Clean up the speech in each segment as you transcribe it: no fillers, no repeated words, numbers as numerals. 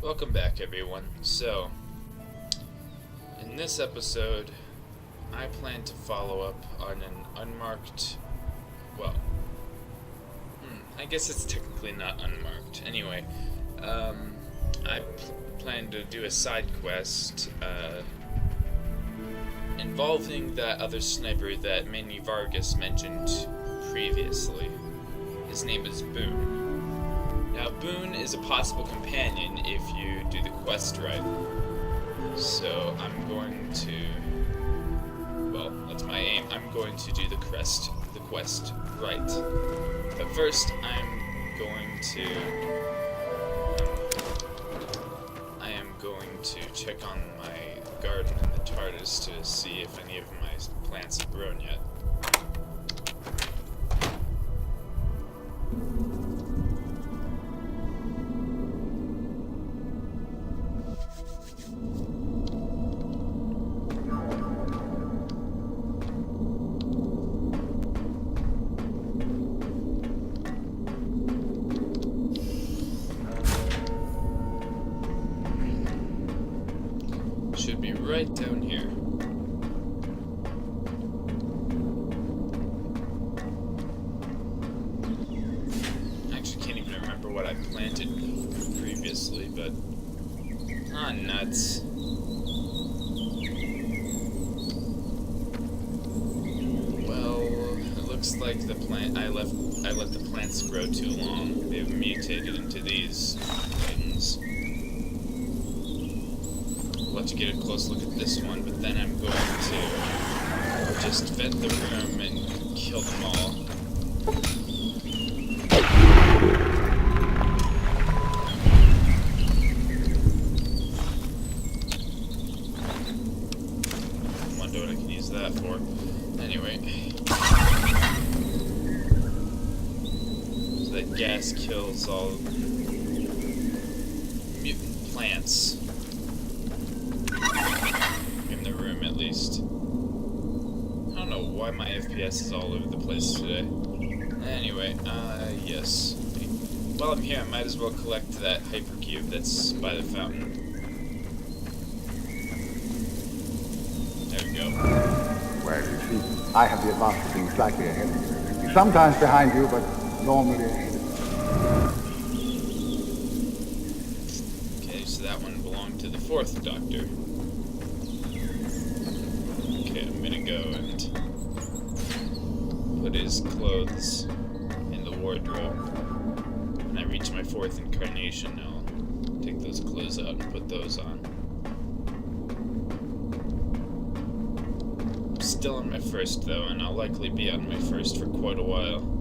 Welcome back, everyone. So, in this episode, I plan to follow up on an unmarked, well, I guess it's technically not unmarked. Anyway, I plan to do a side quest, involving that other sniper that Manny Vargas mentioned previously. His name is Boone. Now, Boone is a possible companion if you do the quest right. So, I'm going to... well, that's my aim. I'm going to do the quest right. But first, I'm going to check on my garden in the TARDIS to see if any of my plants have grown yet. Should be right down here. I actually can't even remember what I planted previously, but... ah, nuts. Well, it looks like the plant... I let the plants grow too long. They've mutated into these things. I'll have to get a close look at this one, but then I'm going to just vent the room and kill them all. I wonder what I can use that for. Anyway. So that gas kills all mutant plants. At least. I don't know why my FPS is all over the place today. Anyway, yes. While I'm here, I might as well collect that hypercube that's by the fountain. There we go. Well, you see, I have the advantage of being slightly ahead of you. Sometimes behind you, but normally ahead of you. Okay, so that one belonged to the fourth Doctor. I'm gonna go and put his clothes in the wardrobe. When I reach my fourth incarnation, I'll take those clothes out and put those on. I'm still on my first, though, and I'll likely be on my first for quite a while.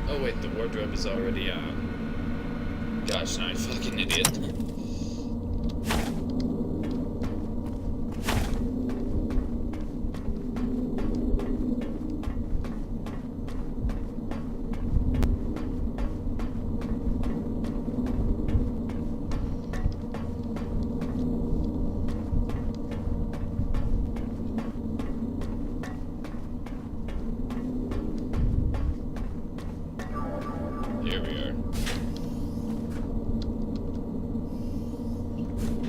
Oh wait, the wardrobe is already on. Gosh, now I'm a fucking idiot. Here we are.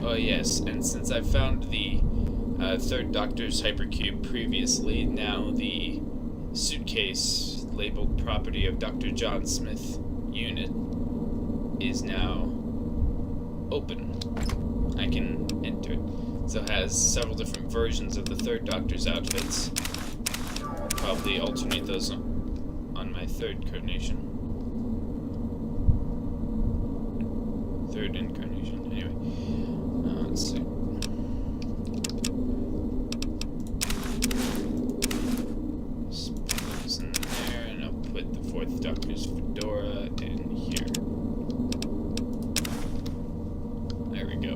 Oh yes, and since I found the third Doctor's hypercube previously, now the suitcase labeled property of Dr. John Smith unit is now open. I can enter it. So it has several different versions of the third Doctor's outfits. Probably alternate those on my third incarnation. Third incarnation. Anyway, let's see. Put those in there, and I'll put the fourth Doctor's fedora in here. There we go.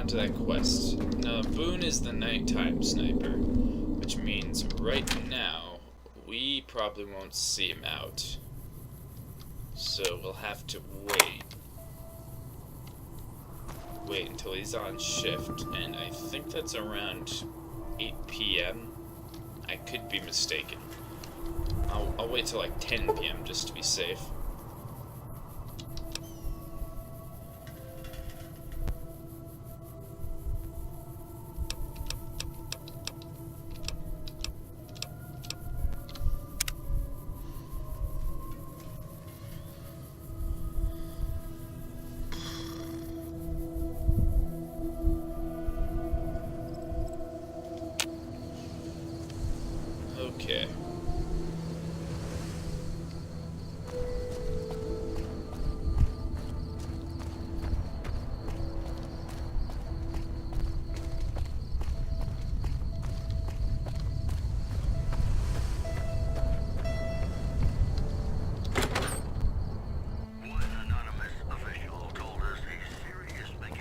to that quest. Now, Boone is the nighttime sniper, which means right now we probably won't see him out. So we'll have to wait. Wait until he's on shift, and I think that's around 8 p.m. I could be mistaken. I'll wait till like 10 p.m. just to be safe. Okay.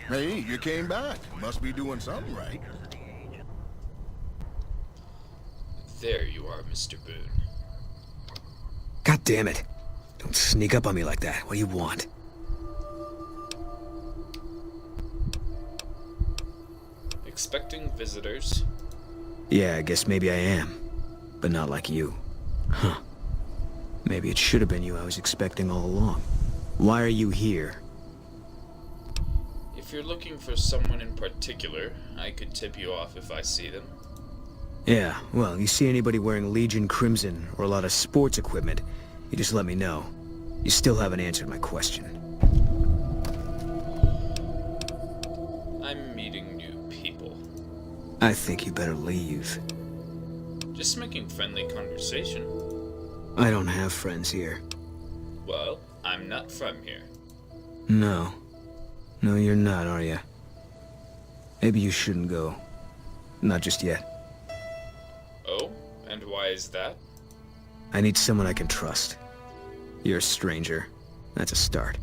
Hey, you came back. Must be doing something right. There you are, Mr. Boone. God damn it. Don't sneak up on me like that. What do you want? Expecting visitors? Yeah, I guess maybe I am. But not like you. Huh. Maybe it should have been you I was expecting all along. Why are you here? If you're looking for someone in particular, I could tip you off if I see them. Yeah, well, you see anybody wearing Legion Crimson or a lot of sports equipment, you just let me know. You still haven't answered my question. I'm meeting new people. I think you better leave. Just making friendly conversation. I don't have friends here. Well, I'm not from here. No. No, you're not, are you? Maybe you shouldn't go. Not just yet. Oh? And why is that? I need someone I can trust. You're a stranger. That's a start.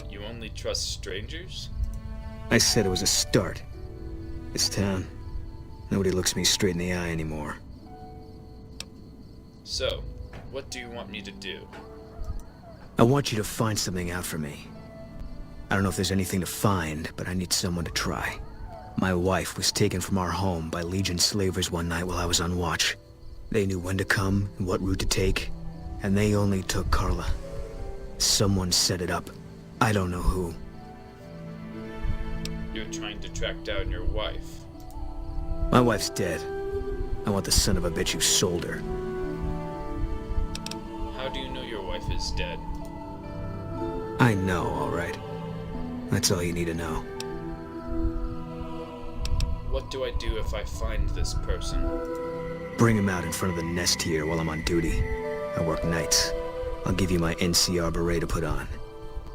You only trust strangers? I said it was a start. This town, nobody looks me straight in the eye anymore. So, what do you want me to do? I want you to find something out for me. I don't know if there's anything to find, but I need someone to try. My wife was taken from our home by Legion slavers one night while I was on watch. They knew when to come and what route to take, and they only took Carla. Someone set it up. I don't know who. You're trying to track down your wife. My wife's dead. I want the son of a bitch who sold her. How do you know your wife is dead? I know, all right. That's all you need to know. What do I do if I find this person? Bring him out in front of the nest here while I'm on duty. I work nights. I'll give you my NCR beret to put on.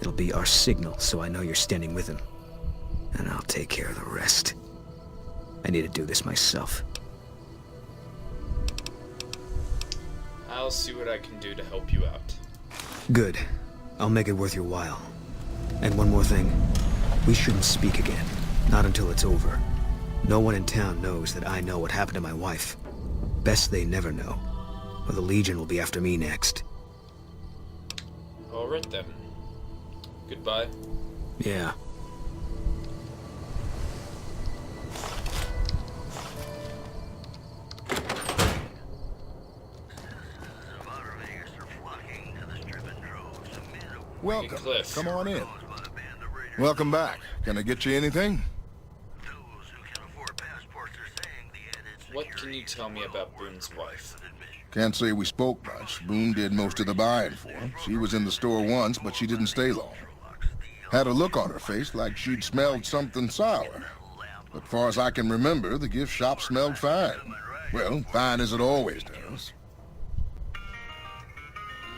It'll be our signal, so I know you're standing with him. And I'll take care of the rest. I need to do this myself. I'll see what I can do to help you out. Good. I'll make it worth your while. And one more thing. We shouldn't speak again. Not until it's over. No one in town knows that I know what happened to my wife. Best they never know. Or the Legion will be after me next. Alright then. Goodbye. Yeah. Welcome. Hey, Cliff. Come on in. Welcome back. Can I get you anything? What can you tell me about Boone's wife? Can't say we spoke much. Boone did most of the buying for him. She was in the store once, but she didn't stay long. Had a look on her face like she'd smelled something sour. But far as I can remember, the gift shop smelled fine. Well, fine as it always does.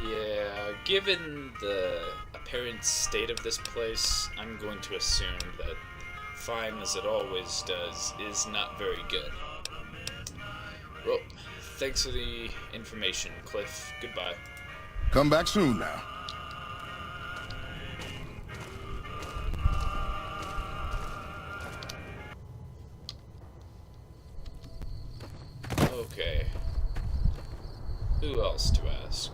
Yeah, given the apparent state of this place, I'm going to assume that fine as it always does is not very good. Well, thanks for the information, Cliff. Goodbye. Come back soon now. Okay. Who else to ask?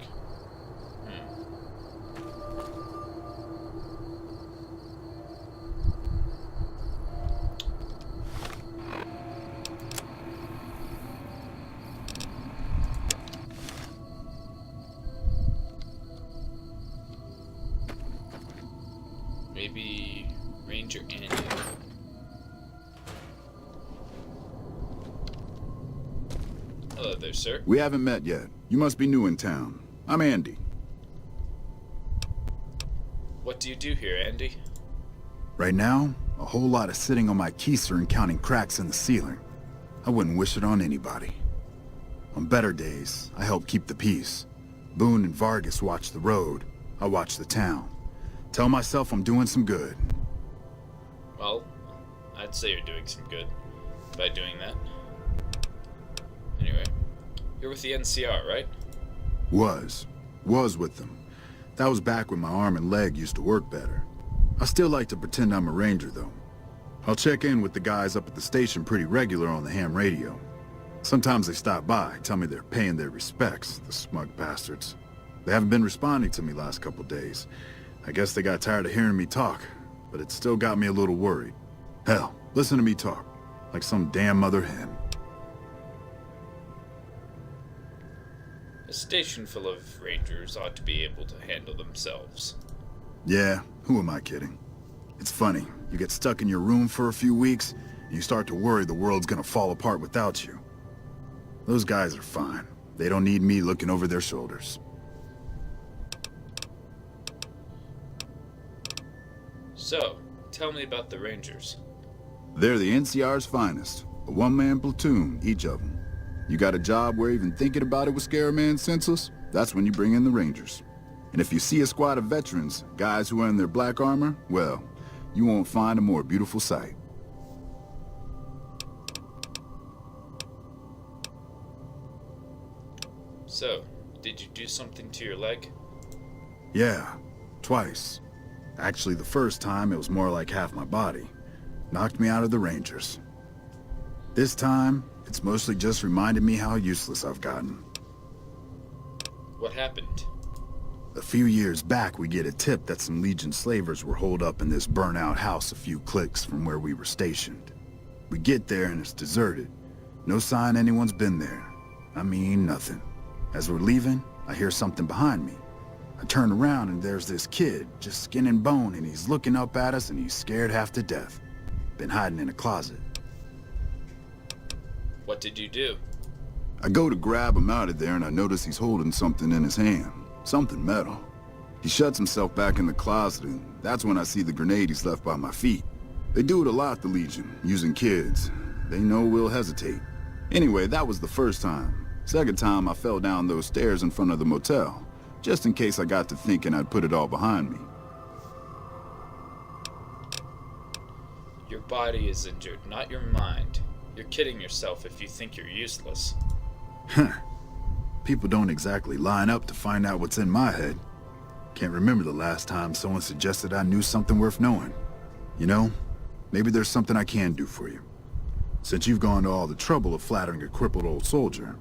Maybe Ranger Andy. Hello there, sir. We haven't met yet. You must be new in town. I'm Andy. What do you do here, Andy? Right now, a whole lot of sitting on my keister and counting cracks in the ceiling. I wouldn't wish it on anybody. On better days, I help keep the peace. Boone and Vargas watch the road. I watch the town. Tell myself I'm doing some good. Well, I'd say you're doing some good by doing that. Anyway, you're with the NCR, right? Was with them. That was back when my arm and leg used to work better. I still like to pretend I'm a ranger, though. I'll check in with the guys up at the station pretty regular on the ham radio. Sometimes they stop by, tell me they're paying their respects, the smug bastards. They haven't been responding to me last couple days. I guess they got tired of hearing me talk, but it still got me a little worried. Hell, listen to me talk, like some damn mother hen. A station full of rangers ought to be able to handle themselves. Yeah, who am I kidding? It's funny, you get stuck in your room for a few weeks, and you start to worry the world's gonna fall apart without you. Those guys are fine. They don't need me looking over their shoulders. So, tell me about the Rangers. They're the NCR's finest. A one-man platoon, each of them. You got a job where even thinking about it would scare a man senseless? That's when you bring in the Rangers. And if you see a squad of veterans, guys who are in their black armor, well, you won't find a more beautiful sight. So, did you do something to your leg? Yeah, twice. Actually, the first time it was more like half my body. Knocked me out of the Rangers. This time, it's mostly just reminded me how useless I've gotten. What happened? A few years back, we get a tip that some Legion slavers were holed up in this burnt-out house a few clicks from where we were stationed. We get there and it's deserted. No sign anyone's been there. I mean, nothing. As we're leaving, I hear something behind me. I turn around and there's this kid, just skin and bone, and he's looking up at us and he's scared half to death. Been hiding in a closet. What did you do? I go to grab him out of there and I notice he's holding something in his hand. Something metal. He shuts himself back in the closet and that's when I see the grenade he's left by my feet. They do it a lot, the Legion, using kids. They know we'll hesitate. Anyway, that was the first time. Second time, I fell down those stairs in front of the motel. Just in case I got to thinking I'd put it all behind me. Your body is injured, not your mind. You're kidding yourself if you think you're useless. Huh. People don't exactly line up to find out what's in my head. Can't remember the last time someone suggested I knew something worth knowing. You know, maybe there's something I can do for you. Since you've gone to all the trouble of flattering a crippled old soldier,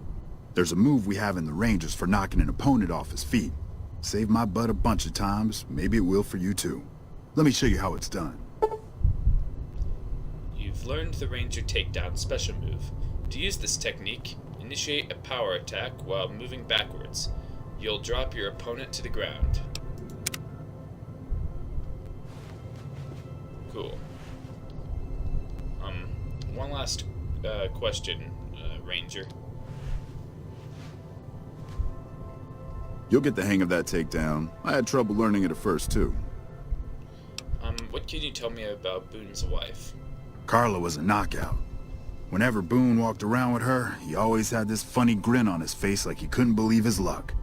there's a move we have in the Rangers for knocking an opponent off his feet. Saved my butt a bunch of times, maybe it will for you too. Let me show you how it's done. You've learned the Ranger takedown special move. To use this technique, initiate a power attack while moving backwards. You'll drop your opponent to the ground. Cool. One last question, Ranger. You'll get the hang of that takedown. I had trouble learning it at first too. What can you tell me about Boone's wife? Carla was a knockout. Whenever Boone walked around with her, he always had this funny grin on his face like he couldn't believe his luck.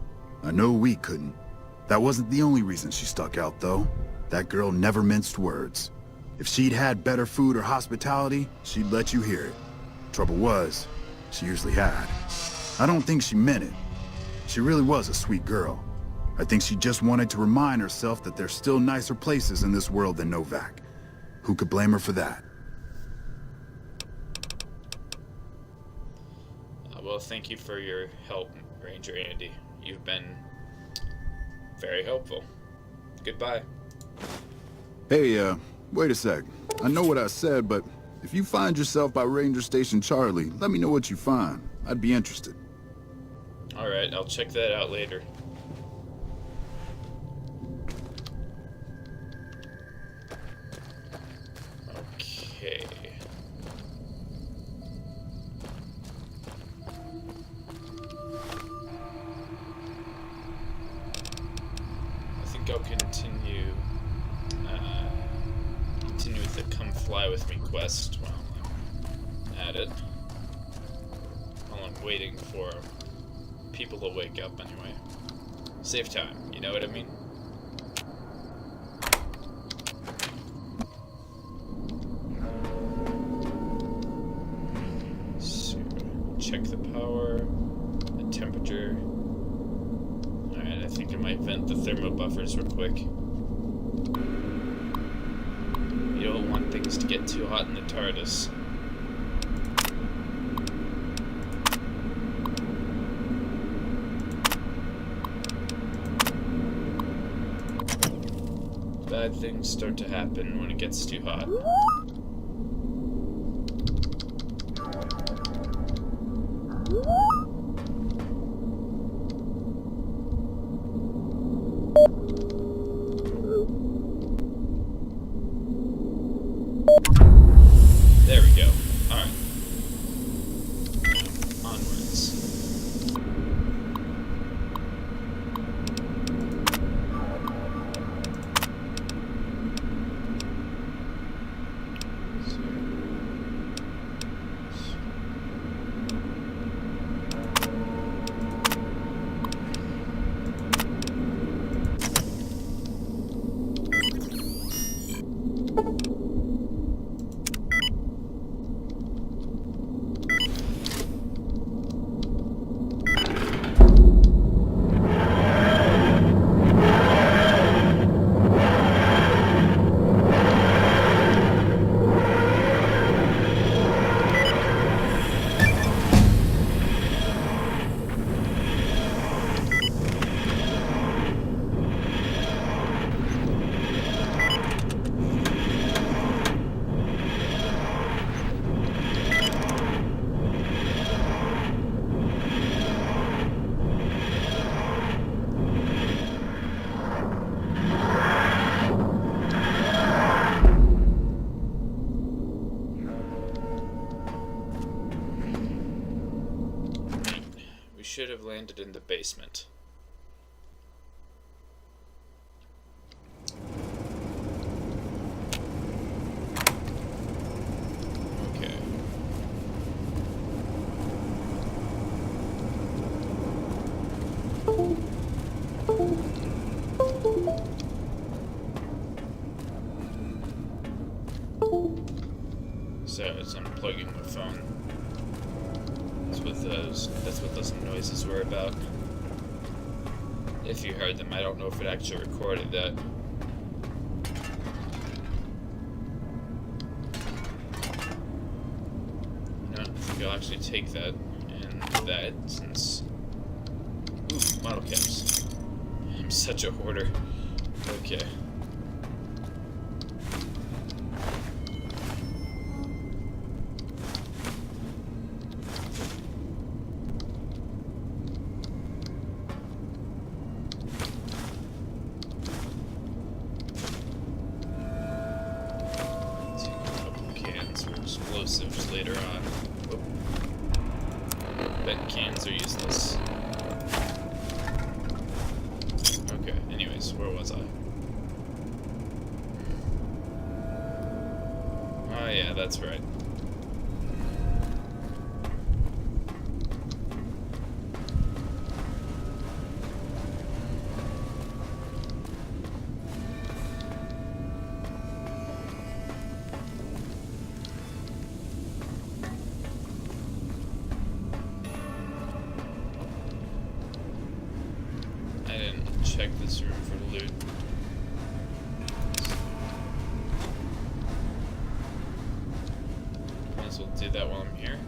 I know we couldn't. That wasn't the only reason she stuck out, though. That girl never minced words. If she'd had better food or hospitality, she'd let you hear it. Trouble was, she usually had. I don't think she meant it. She really was a sweet girl. I think she just wanted to remind herself that there's still nicer places in this world than Novak. Who could blame her for that? Well, thank you for your help, Ranger Andy. You've been very helpful. Goodbye. Hey, wait a sec. I know what I said, but if you find yourself by Ranger Station Charlie, let me know what you find. I'd be interested. Alright, I'll check that out later. Okay. I think I'll continue with the Come Fly With Me quest while I'm at it. While I'm waiting for people to wake up anyway. Save time, you know what I mean? So, check the power, the temperature. Alright, I think I might vent the thermo buffers real quick. You don't want things to get too hot in the TARDIS. Bad things start to happen when it gets too hot. There we go. Alright. Onwards. Should have landed in the basement. Okay. So it's unplugging my phone. That's what those noises were about. If you heard them, I don't know if it actually recorded that. No, I think I'll actually take that and that since. Ooh, model caps. I'm such a hoarder. Okay. Explosives later on. Oh. Bet cans are useless. Okay, anyways, where was I? Oh yeah, that's right. Check this room for loot. Might as well do that while I'm here.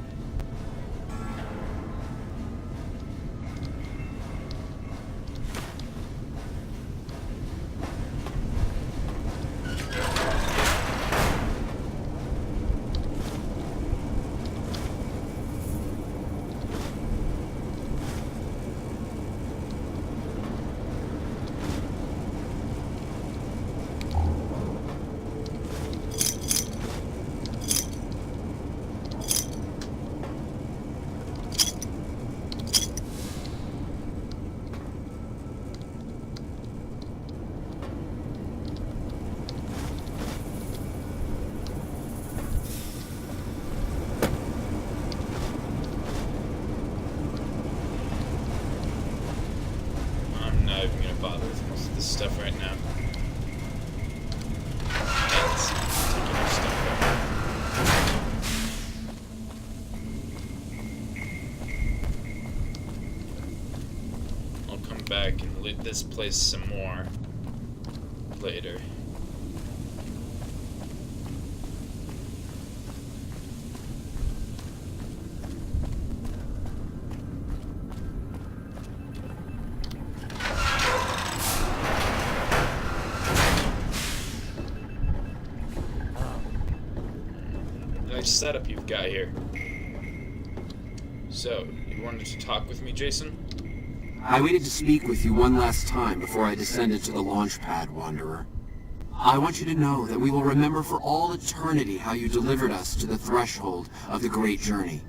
gonna bother with most of this stuff right now. And some particular stuff right. I'll come back and loot this place some more later. Nice setup you've got here. So, you wanted to talk with me, Jason? I waited to speak with you one last time before I descended to the launch pad, Wanderer. I want you to know that we will remember for all eternity how you delivered us to the threshold of the Great Journey.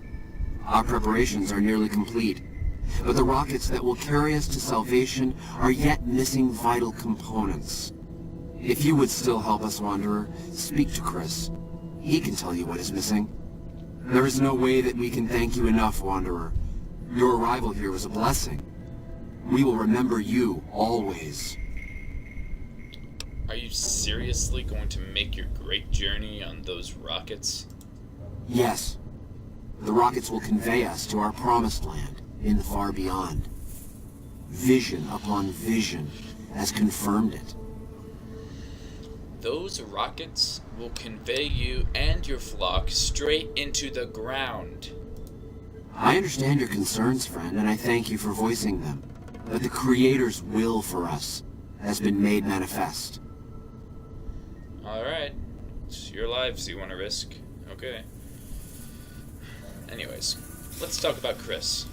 Our preparations are nearly complete, but the rockets that will carry us to salvation are yet missing vital components. If you would still help us, Wanderer, speak to Chris. He can tell you what is missing. There is no way that we can thank you enough, Wanderer. Your arrival here was a blessing. We will remember you always. Are you seriously going to make your great journey on those rockets? Yes. The rockets will convey us to our promised land in the far beyond. Vision upon vision has confirmed it. Those rockets will convey you and your flock straight into the ground. I understand your concerns, friend, and I thank you for voicing them. But the Creator's will for us has been made manifest. Alright. It's your lives you want to risk. Okay. Anyways, let's talk about Chris.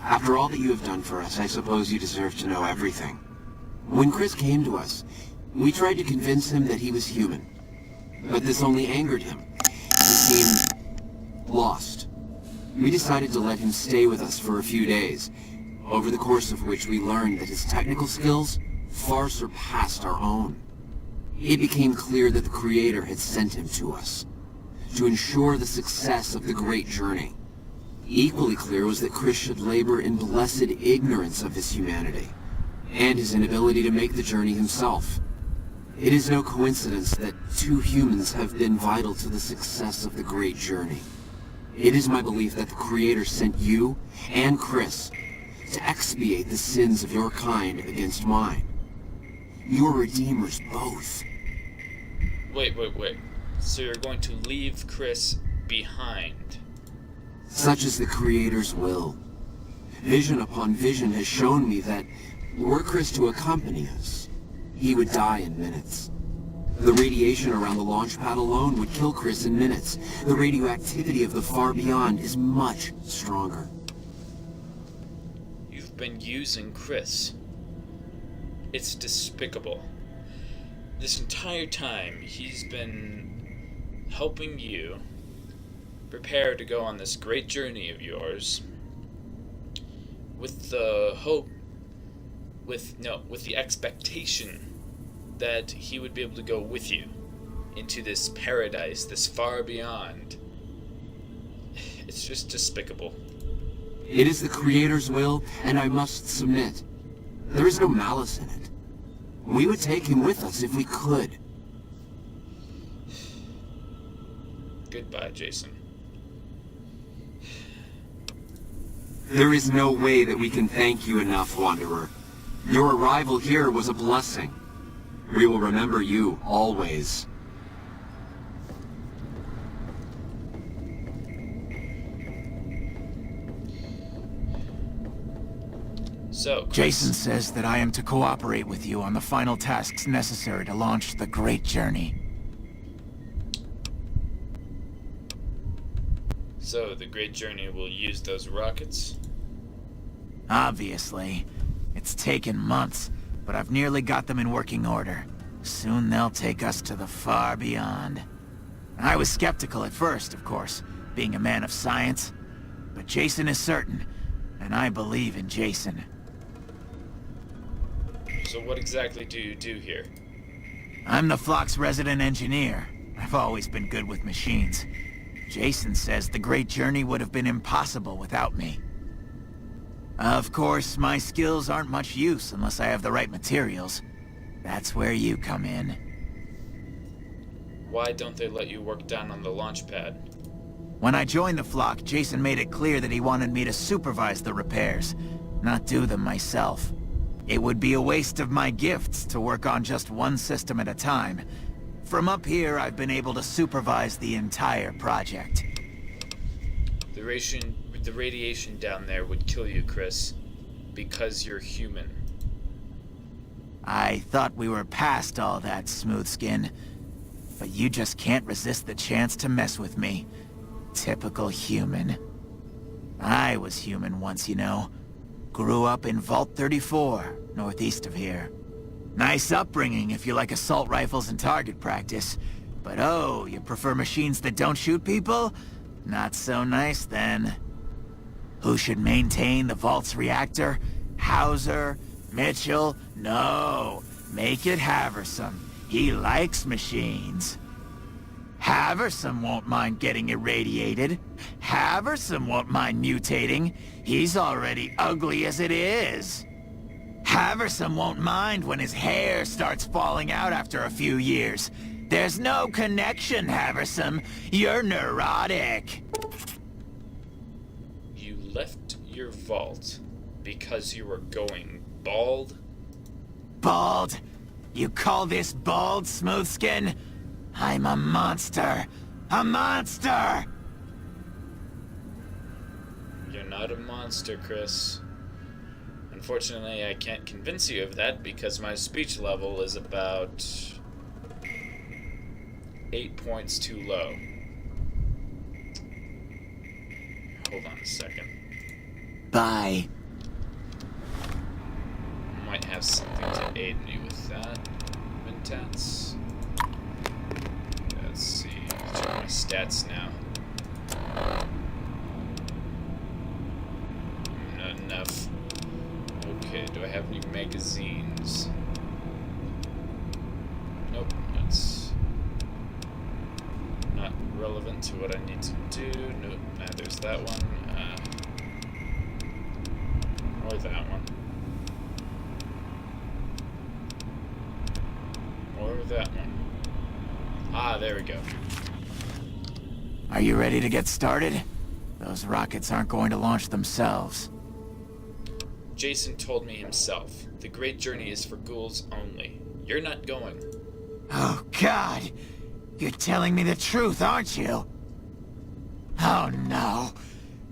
After all that you have done for us, I suppose you deserve to know everything. When Chris came to us, we tried to convince him that he was human. But this only angered him. He seemed lost. We decided to let him stay with us for a few days, over the course of which we learned that his technical skills far surpassed our own. It became clear that the Creator had sent him to us, to ensure the success of the Great Journey. Equally clear was that Chris should labor in blessed ignorance of his humanity, and his inability to make the journey himself. It is no coincidence that two humans have been vital to the success of the Great Journey. It is my belief that the Creator sent you and Chris to expiate the sins of your kind against mine. Your redeemers both. Wait. So you're going to leave Chris behind? Such is the Creator's will. Vision upon vision has shown me that were Chris to accompany us, he would die in minutes. The radiation around the launch pad alone would kill Chris in minutes. The radioactivity of the far beyond is much stronger. You've been using Chris. It's despicable. This entire time, he's been helping you prepare to go on this great journey of yours with the hope, with the expectation that he would be able to go with you into this paradise, this far beyond. It's just despicable. It is the Creator's will, and I must submit. There is no malice in it. We would take him with us if we could. Goodbye, Jason. There is no way that we can thank you enough, Wanderer. Your arrival here was a blessing. We will remember you always. So, Chris, Jason says that I am to cooperate with you on the final tasks necessary to launch the Great Journey. So the Great Journey will use those rockets? Obviously. It's taken months, but I've nearly got them in working order. Soon they'll take us to the far beyond. I was skeptical at first, of course, being a man of science. But Jason is certain, and I believe in Jason. So what exactly do you do here? I'm the flock's resident engineer. I've always been good with machines. Jason says the Great Journey would have been impossible without me. Of course, my skills aren't much use unless I have the right materials. That's where you come in. Why don't they let you work down on the launch pad? When I joined the flock, Jason made it clear that he wanted me to supervise the repairs, not do them myself. It would be a waste of my gifts to work on just one system at a time. From up here, I've been able to supervise the entire project. The radiation down there would kill you, Chris, because you're human. I thought we were past all that, Smoothskin. But you just can't resist the chance to mess with me. Typical human. I was human once, you know. Grew up in Vault 34, northeast of here. Nice upbringing if you like assault rifles and target practice. But oh, you prefer machines that don't shoot people? Not so nice then. Who should maintain the Vault's reactor? Hauser? Mitchell? No. Make it Haversam. He likes machines. Haversam won't mind getting irradiated. Haversam won't mind mutating. He's already ugly as it is. Haversam won't mind when his hair starts falling out after a few years. There's no connection, Haversam. You're neurotic. You left your vault because you were going bald? Bald? You call this bald, Smoothskin? I'm a monster. A monster! You're not a monster, Chris. Unfortunately, I can't convince you of that because my speech level is about 8 points too low. Hold on a second. Bye. Might have something to aid me with that. Intense. Let's see. Check my stats now. Not enough. Okay, do I have any magazines? Nope, that's not relevant to what I need to do. Nope, there's that one. Or that one. Or that one. Ah, there we go. Are you ready to get started? Those rockets aren't going to launch themselves. Jason told me himself, the great journey is for ghouls only. You're not going. Oh, God! You're telling me the truth, aren't you? Oh, no.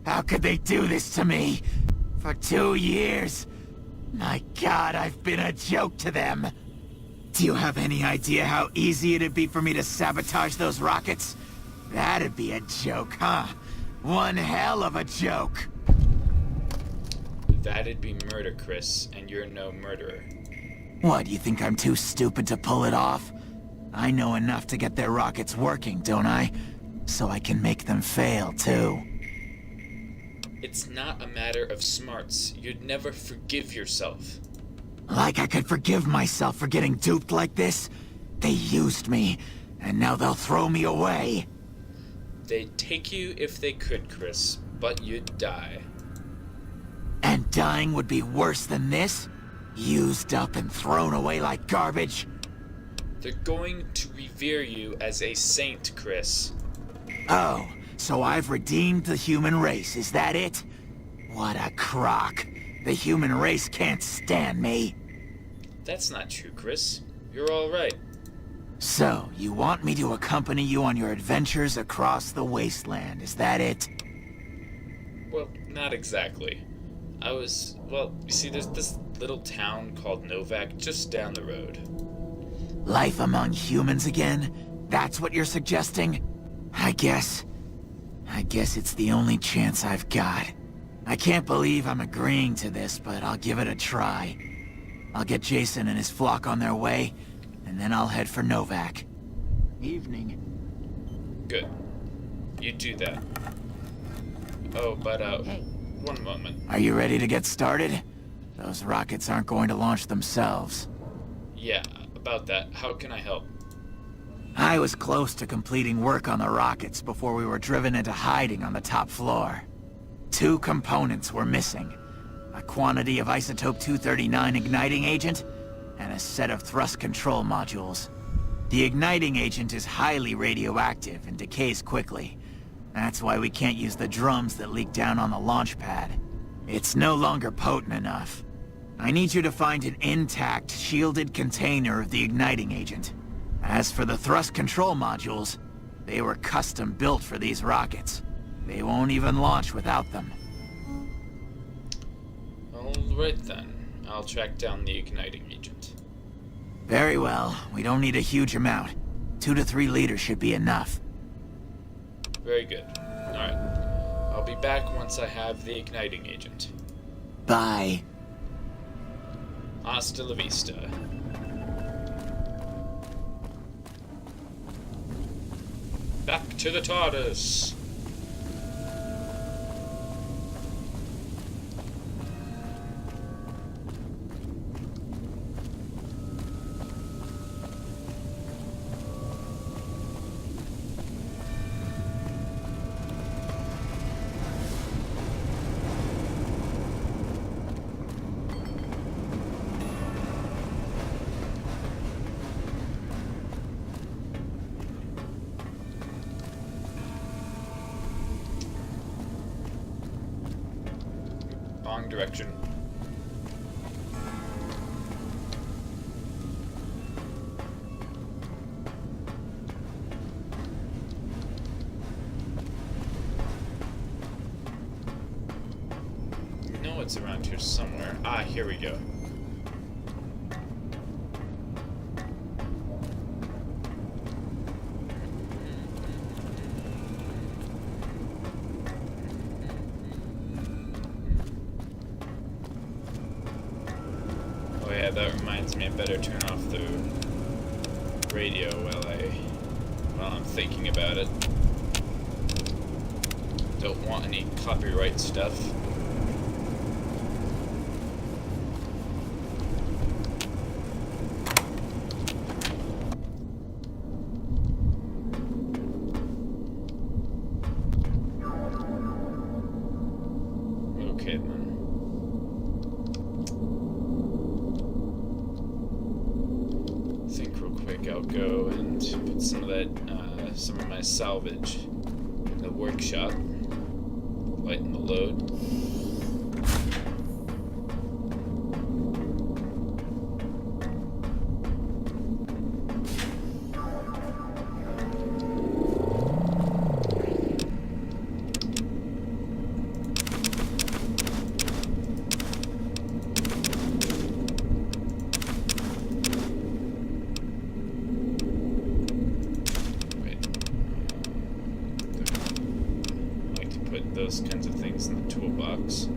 How could they do this to me? For 2 years? My God, I've been a joke to them. Do you have any idea how easy it'd be for me to sabotage those rockets? That'd be a joke, huh? One hell of a joke. That'd be murder, Chris, and you're no murderer. What, you think I'm too stupid to pull it off? I know enough to get their rockets working, don't I? So I can make them fail, too. It's not a matter of smarts. You'd never forgive yourself. Like I could forgive myself for getting duped like this? They used me, and now they'll throw me away. They'd take you if they could, Chris, but you'd die. And dying would be worse than this? Used up and thrown away like garbage? They're going to revere you as a saint, Chris. Oh, so I've redeemed the human race, is that it? What a crock. The human race can't stand me. That's not true, Chris. You're all right. So, you want me to accompany you on your adventures across the wasteland, is that it? Well, not exactly. Well, you see, there's this little town called Novak just down the road. Life among humans again? That's what you're suggesting? I guess it's the only chance I've got. I can't believe I'm agreeing to this, but I'll give it a try. I'll get Jason and his flock on their way, and then I'll head for Novak. Evening. Good. You do that. Oh, but, Hey. one moment. Are you ready to get started? Those rockets aren't going to launch themselves. Yeah, about that. How can I help? I was close to completing work on the rockets before we were driven into hiding on the top floor. 2 components were missing. A quantity of isotope 239 igniting agent, and a set of thrust control modules. The igniting agent is highly radioactive and decays quickly. That's why we can't use the drums that leak down on the launch pad. It's no longer potent enough. I need you to find an intact, shielded container of the igniting agent. As for the thrust control modules, they were custom built for these rockets. They won't even launch without them. Alright then. I'll track down the igniting agent. Very well. We don't need a huge amount. 2 to 3 liters should be enough. Very good. Alright. I'll be back once I have the igniting agent. Bye. Hasta la vista. Back to the TARDIS. Wrong direction. No, it's around here somewhere. Ah, here we go. Oh yeah, that reminds me, I better turn off the radio while I'm thinking about it. Don't want any copyright stuff. Okay then. Think real quick. I'll go and put some of that, some of my salvage in the workshop. Lighten the load. Those kinds of things in the toolbox.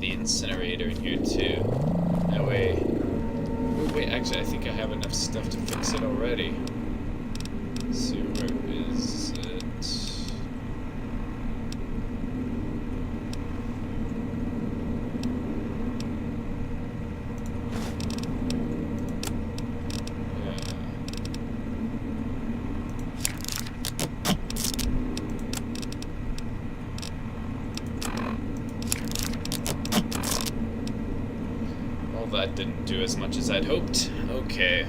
Incinerator in here too. That way. Oh, wait, actually, I think I have enough stuff to fix it already. Let's see, where is it? That didn't do as much as I'd hoped. Okay.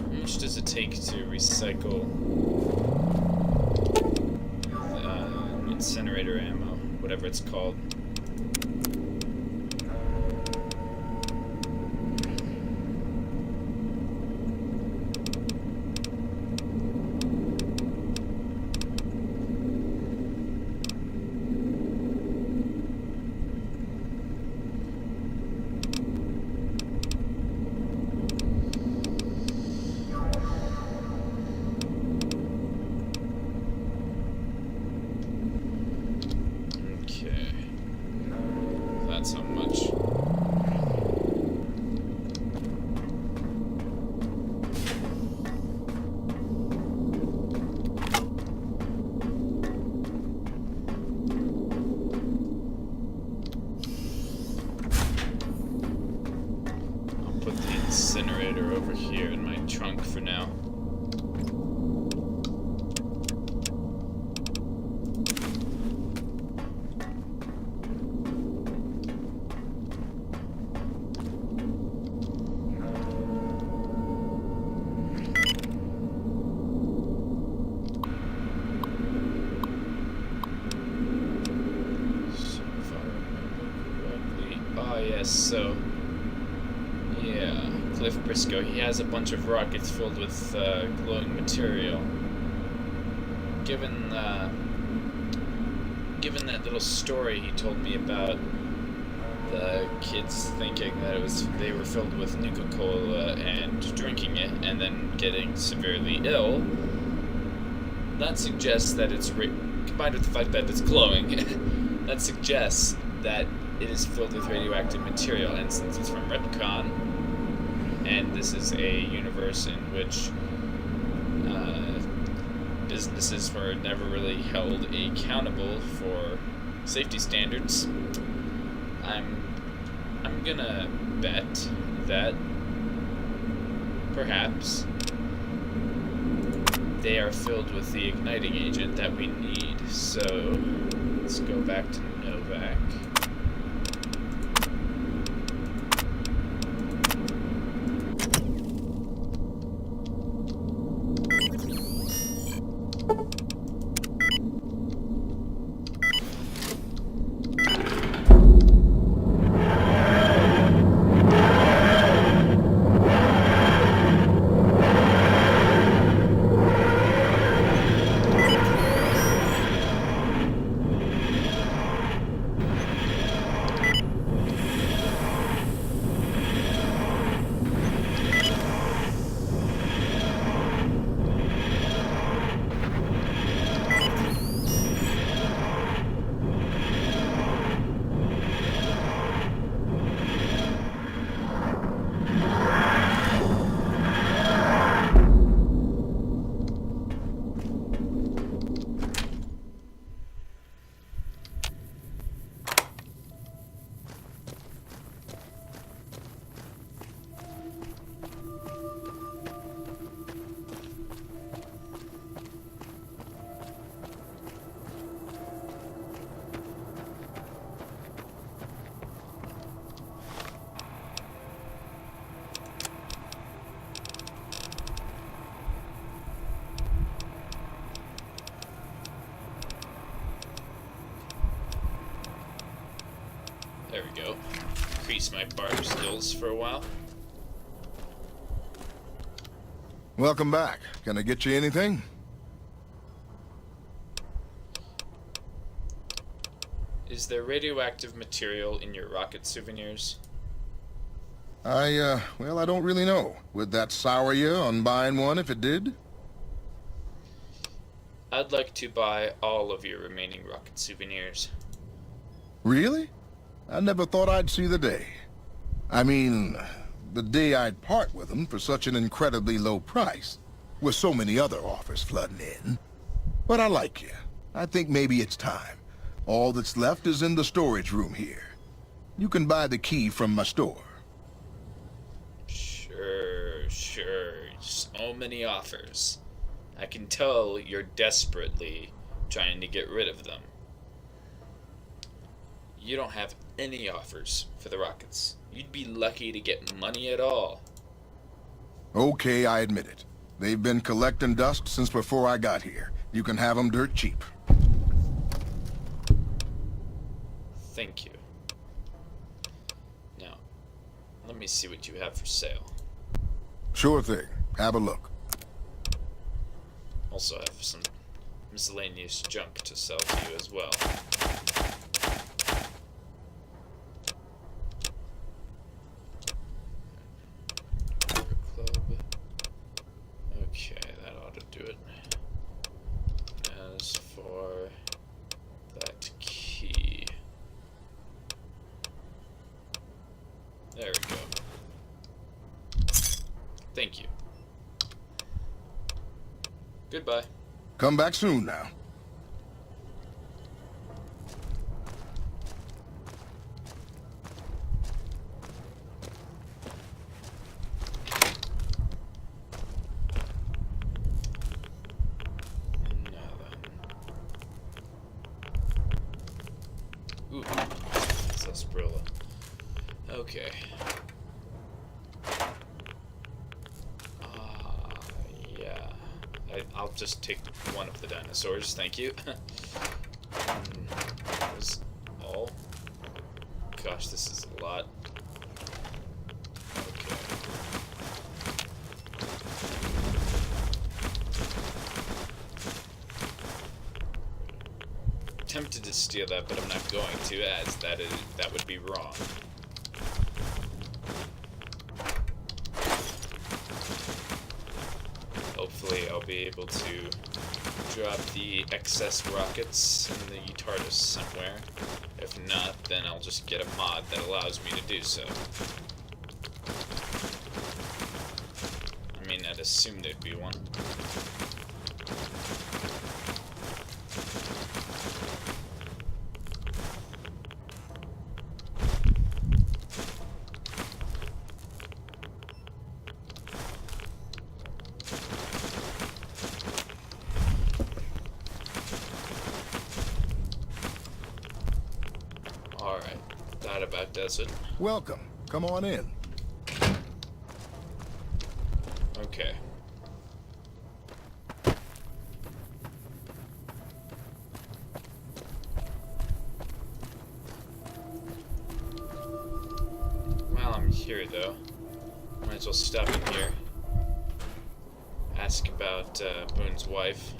How much does it take to recycle incinerator ammo, whatever it's called? this, so... Yeah, Cliff Briscoe, he has a bunch of rockets filled with glowing material. Given that little story he told me about the kids thinking that they were filled with Nuka-Cola and drinking it and then getting severely ill, that suggests that it's combined with the fact that it's glowing, that suggests that it is filled with radioactive material. And since it's from Retcon, and this is a universe in which businesses were never really held accountable for safety standards, I'm gonna bet that perhaps they are filled with the igniting agent that we need. So let's go back to Novak. There we go. Increase my barb skills for a while. Welcome back. Can I get you anything? Is there radioactive material in your rocket souvenirs? Well, I don't really know. Would that sour you on buying one if it did? I'd like to buy all of your remaining rocket souvenirs. Really? I never thought I'd see the day. I mean, the day I'd part with them for such an incredibly low price, with so many other offers flooding in. But I like you. I think maybe it's time. All that's left is in the storage room here. You can buy the key from my store. Sure. So many offers. I can tell you're desperately trying to get rid of them. You don't have any offers for the rockets. You'd be lucky to get money at all. Okay, I admit it. They've been collecting dust since before I got here. You can have them dirt cheap. Thank you. Now, let me see what you have for sale. Sure thing. Have a look. Also have some miscellaneous junk to sell to you as well. Okay, that ought to do it. As for that key, there we go. Thank you. Goodbye. Come back soon now. Ooh, sarsaparilla. Okay. Yeah. I'll just take one of the dinosaurs, thank you. That was all. Gosh, this is a lot. tempted to steal that, but I'm not going to, as that would be wrong. Hopefully I'll be able to drop the excess rockets in the TARDIS somewhere. If not, then I'll just get a mod that allows me to do so. I mean, I'd assume there'd be one. Alright, that about does it. Welcome. Come on in. Okay. While I'm here, though, might as well stop in here. Ask about Boone's wife.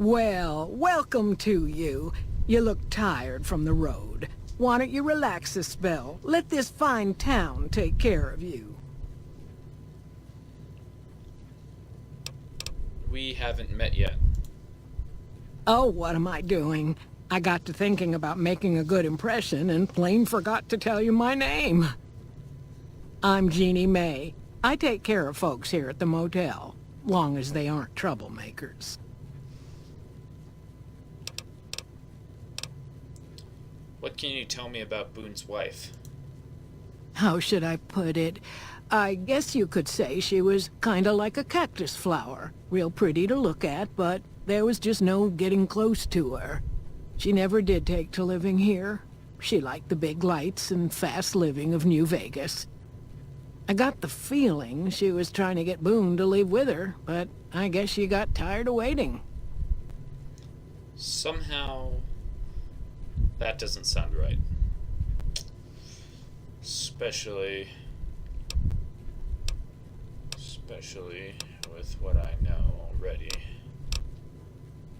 Well, welcome to you. You look tired from the road. Why don't you relax a spell? Let this fine town take care of you. We haven't met yet. Oh, what am I doing? I got to thinking about making a good impression and plain forgot to tell you my name. I'm Jeannie May. I take care of folks here at the motel, long as they aren't troublemakers. What can you tell me about Boone's wife? How should I put it? I guess you could say she was kinda like a cactus flower. Real pretty to look at, but there was just no getting close to her. She never did take to living here. She liked the big lights and fast living of New Vegas. I got the feeling she was trying to get Boone to leave with her, but I guess she got tired of waiting. Somehow, that doesn't sound right. Especially with what I know already.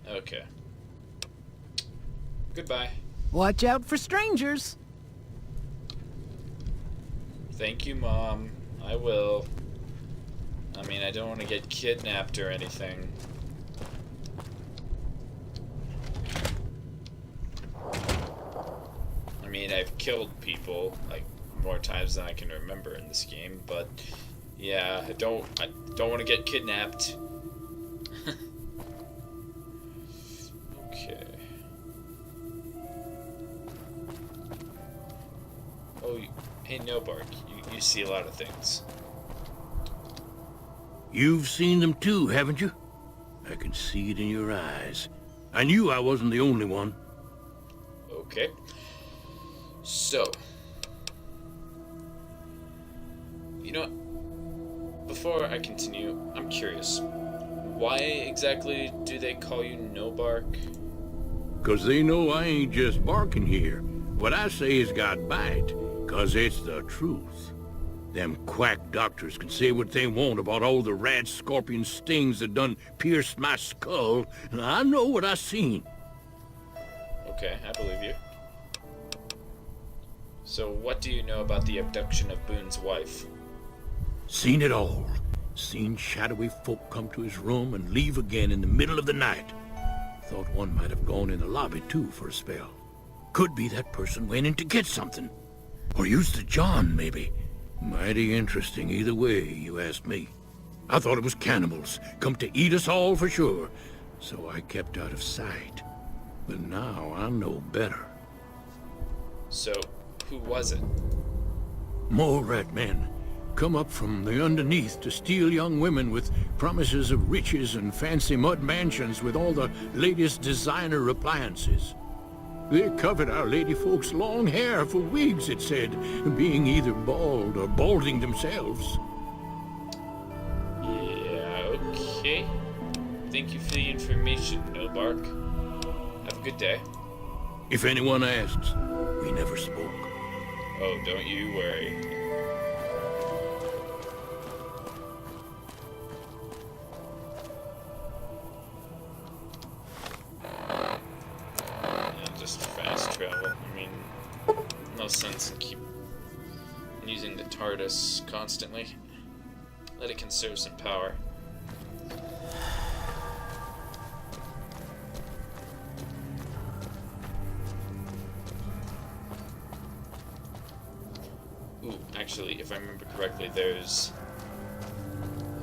Okay. Goodbye. Watch out for strangers. Thank you, Mom. I will. I mean, I don't want to get kidnapped or anything. I mean, I've killed people, like, more times than I can remember in this game, but yeah, I don't want to get kidnapped. Okay. Oh, hey, No Bark, you see a lot of things. You've seen them too, haven't you? I can see it in your eyes. I knew I wasn't the only one. Okay. So, you know what? Before I continue, I'm curious. Why exactly do they call you No Bark? 'Cause they know I ain't just barking here. What I say has got bite, 'cause it's the truth. Them quack doctors can say what they want about all the rat scorpion stings that done pierced my skull, and I know what I seen. Okay, I believe you. So what do you know about the abduction of Boone's wife? Seen it all. Seen shadowy folk come to his room and leave again in the middle of the night. Thought one might have gone in the lobby too for a spell. Could be that person went in to get something. Or used the John, maybe. Mighty interesting either way, you ask me. I thought it was cannibals, come to eat us all for sure. So I kept out of sight. But now I know better. So, who was it? More rat men. Come up from the underneath to steal young women with promises of riches and fancy mud mansions with all the latest designer appliances. They covered our lady folks' long hair for wigs, it said, being either bald or balding themselves. Yeah, okay. Thank you for the information, No Bark. Have a good day. If anyone asks, we never spoke. Oh, don't you worry. using the TARDIS constantly. Let it conserve some power. Ooh, actually, if I remember correctly, there's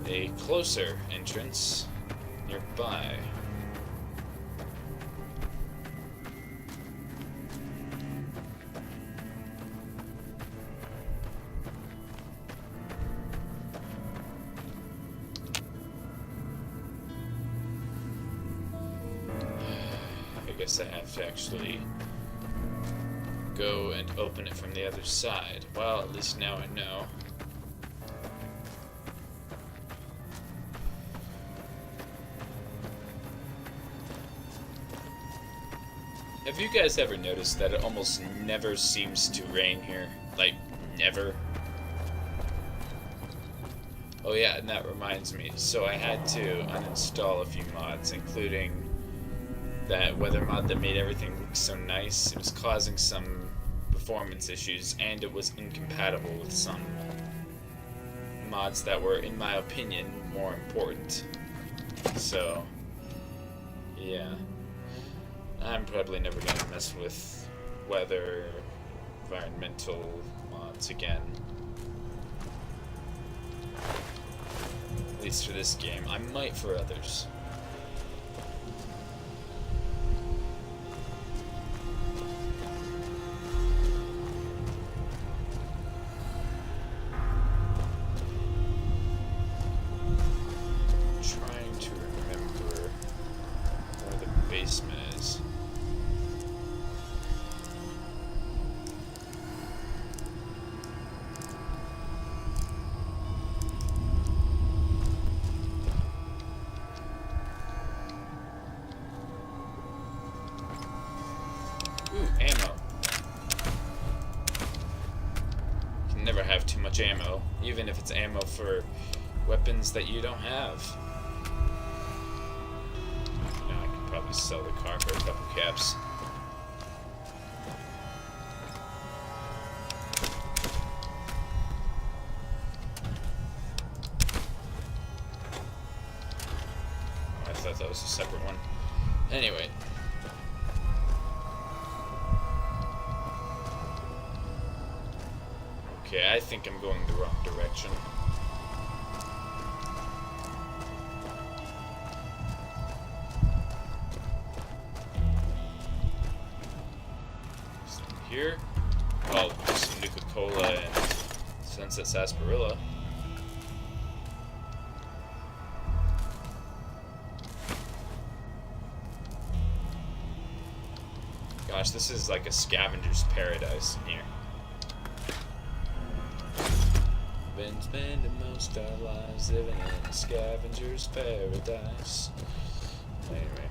a closer entrance nearby. I guess I have to actually go and open it from the other side. Well, at least now I know. Have you guys ever noticed that it almost never seems to rain here? Like, never? Oh yeah, and that reminds me. So I had to uninstall a few mods, including that weather mod that made everything look so nice. It was causing some performance issues, and it was incompatible with some mods that were, in my opinion, more important. So, yeah. I'm probably never going to mess with weather, environmental mods again. At least for this game. I might for others. Trying to remember where the basement is. Ooh, ammo. You can never have too much ammo, even if it's ammo for weapons that you don't have. Now I could probably sell the car for a couple caps. Oh, I thought that was a separate one. Anyway. Okay, I think I'm going the wrong direction. Something here? Oh, some Nuka-Cola and Sunset Sarsaparilla. Gosh, this is like a scavenger's paradise in here. Been spending most our lives living in a scavenger's paradise. Anyway.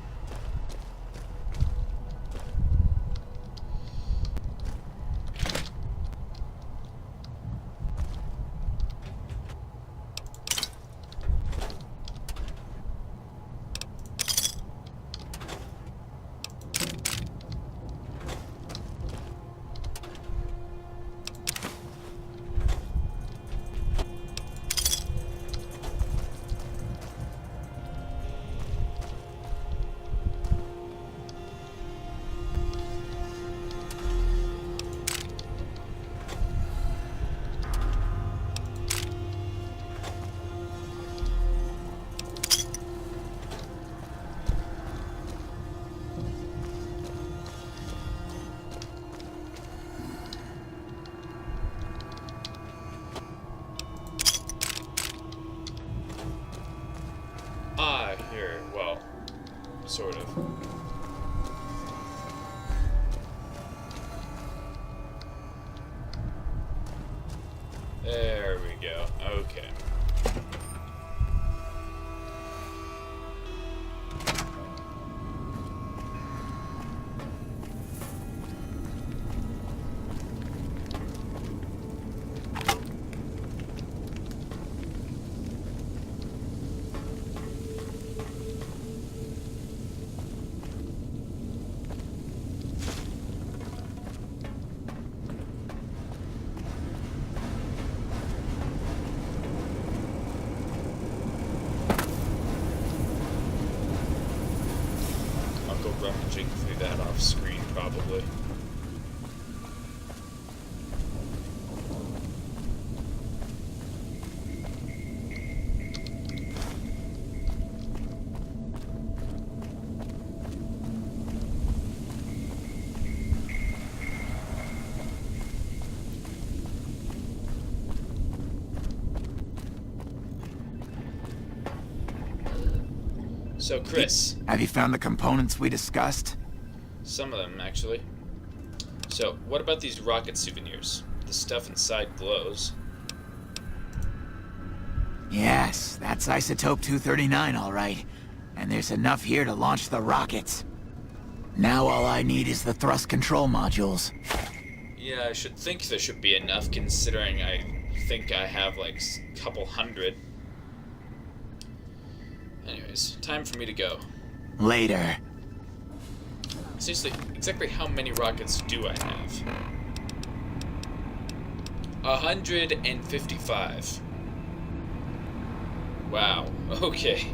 Here, well, sort of. There we go. Okay. off screen, probably. So, Chris. Have you found the components we discussed? Some of them, actually. So, what about these rocket souvenirs? The stuff inside glows. Yes, that's isotope 239, all right. And there's enough here to launch the rockets. Now all I need is the thrust control modules. Yeah, I should think there should be enough, considering I think I have like a couple hundred. Anyways, time for me to go. Later. Seriously, exactly how many rockets do I have? 155. Wow, okay.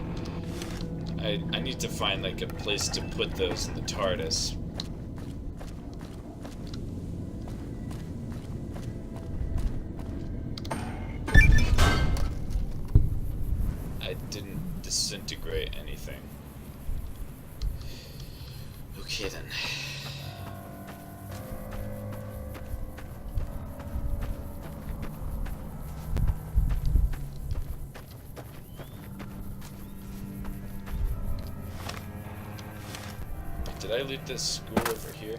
I need to find like a place to put those in the TARDIS. I didn't disintegrate anything. Okay then. Did I loot this school over here?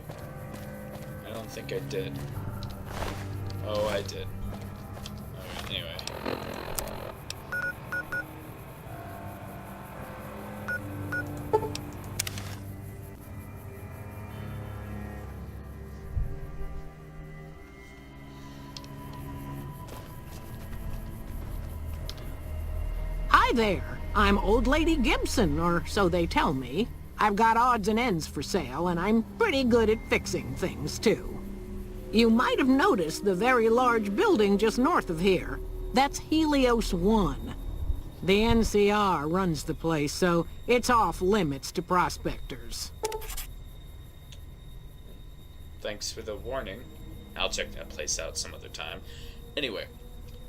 I don't think I did. Oh, I did. Alright, anyway. Hi there. I'm Old Lady Gibson, or so they tell me. I've got odds and ends for sale, and I'm pretty good at fixing things, too. You might have noticed the very large building just north of here. That's Helios 1. The NCR runs the place, so it's off limits to prospectors. Thanks for the warning. I'll check that place out some other time. Anyway,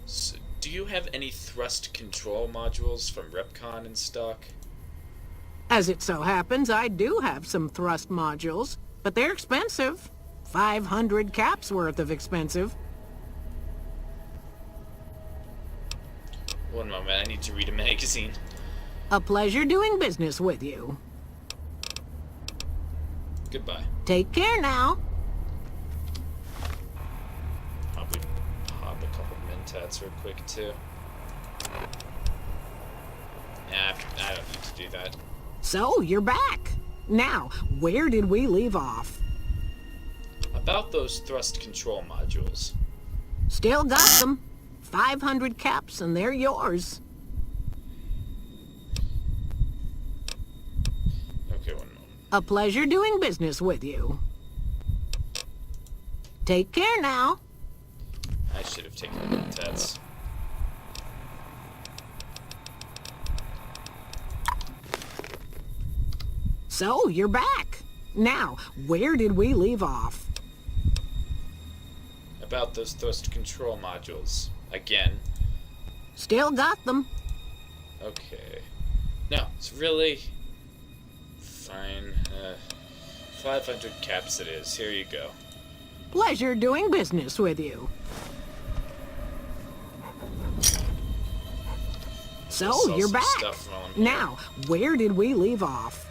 so do you have any thrust control modules from Repcon in stock? As it so happens, I do have some thrust modules, but they're expensive. 500 caps worth of expensive. One moment, I need to read a magazine. A pleasure doing business with you. Goodbye. Take care now. Probably pop a couple mentats real quick, too. Nah, I don't need to do that. So, you're back. Now, where did we leave off? About those thrust control modules. Still got them. 500 caps and they're yours. Okay, one moment. A pleasure doing business with you. Take care now. I should have taken the mentats. So, you're back. Now, where did we leave off? About those thrust control modules. Again. Still got them. Okay. No, it's really... Fine. 500 caps it is. Here you go. Pleasure doing business with you. So, Sell you're some back. stuff while I'm here. Now, where did we leave off?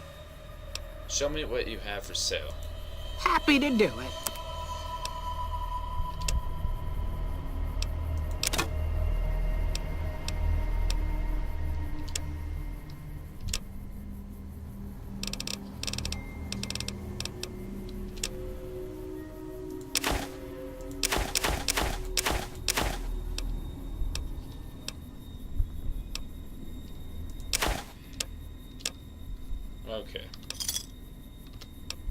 Show me what you have for sale. Happy to do it. Okay.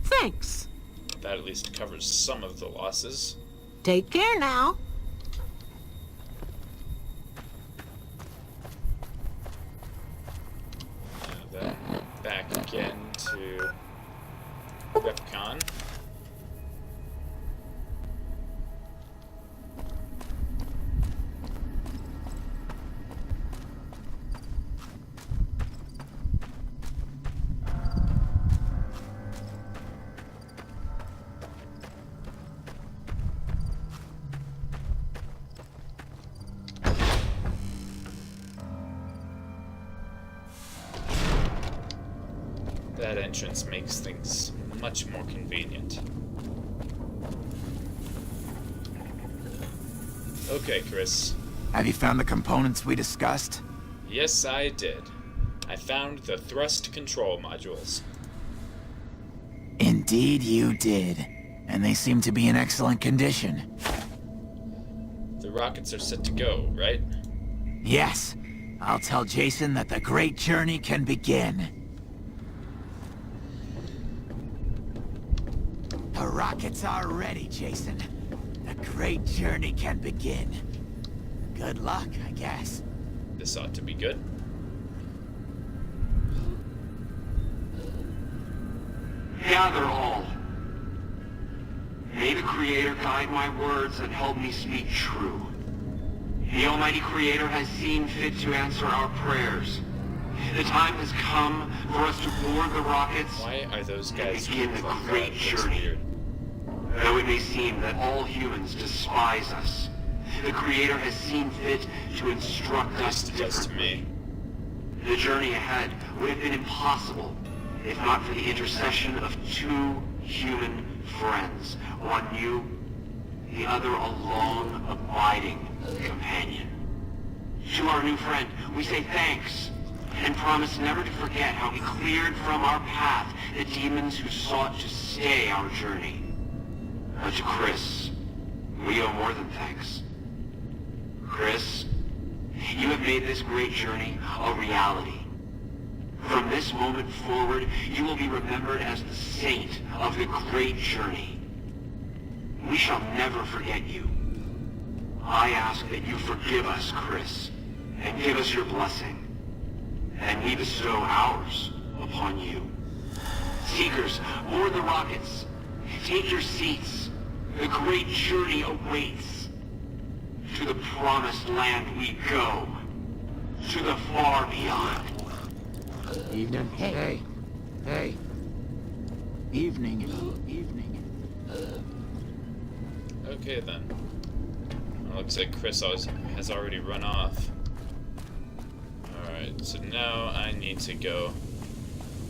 Thanks. That at least covers some of the losses. Take care now. Now then, back again to Repcon. That entrance makes things much more convenient. Okay, Chris. Have you found the components we discussed? Yes, I did. I found the thrust control modules. Indeed you did. And they seem to be in excellent condition. The rockets are set to go, right? Yes. I'll tell Jason that the great journey can begin. The rockets are ready, Jason. The great journey can begin. Good luck, I guess. This ought to be good. Gather all. May the Creator guide my words and help me speak true. The Almighty Creator has seen fit to answer our prayers. The time has come for us to board the rockets Why are those guys and begin the like great that? That's journey. weird. Though it may seem that all humans despise us, the Creator has seen fit to instruct At us least it does to differently. me. The journey ahead would have been impossible if not for the intercession of two human friends. One new, the other a long, abiding companion. To our new friend, we say thanks, and promise never to forget how he cleared from our path the demons who sought to stay our journey. But to Chris, we owe more than thanks. Chris, you have made this great journey a reality. From this moment forward, you will be remembered as the saint of the great journey. We shall never forget you. I ask that you forgive us, Chris, and give us your blessing. And we bestow ours upon you. Seekers, board the rockets. Take your seats. The great journey awaits. To the promised land we go. To the far beyond. Evening. Hey. Evening. Okay then. Well, looks like Chris has already run off. Alright, so now I need to go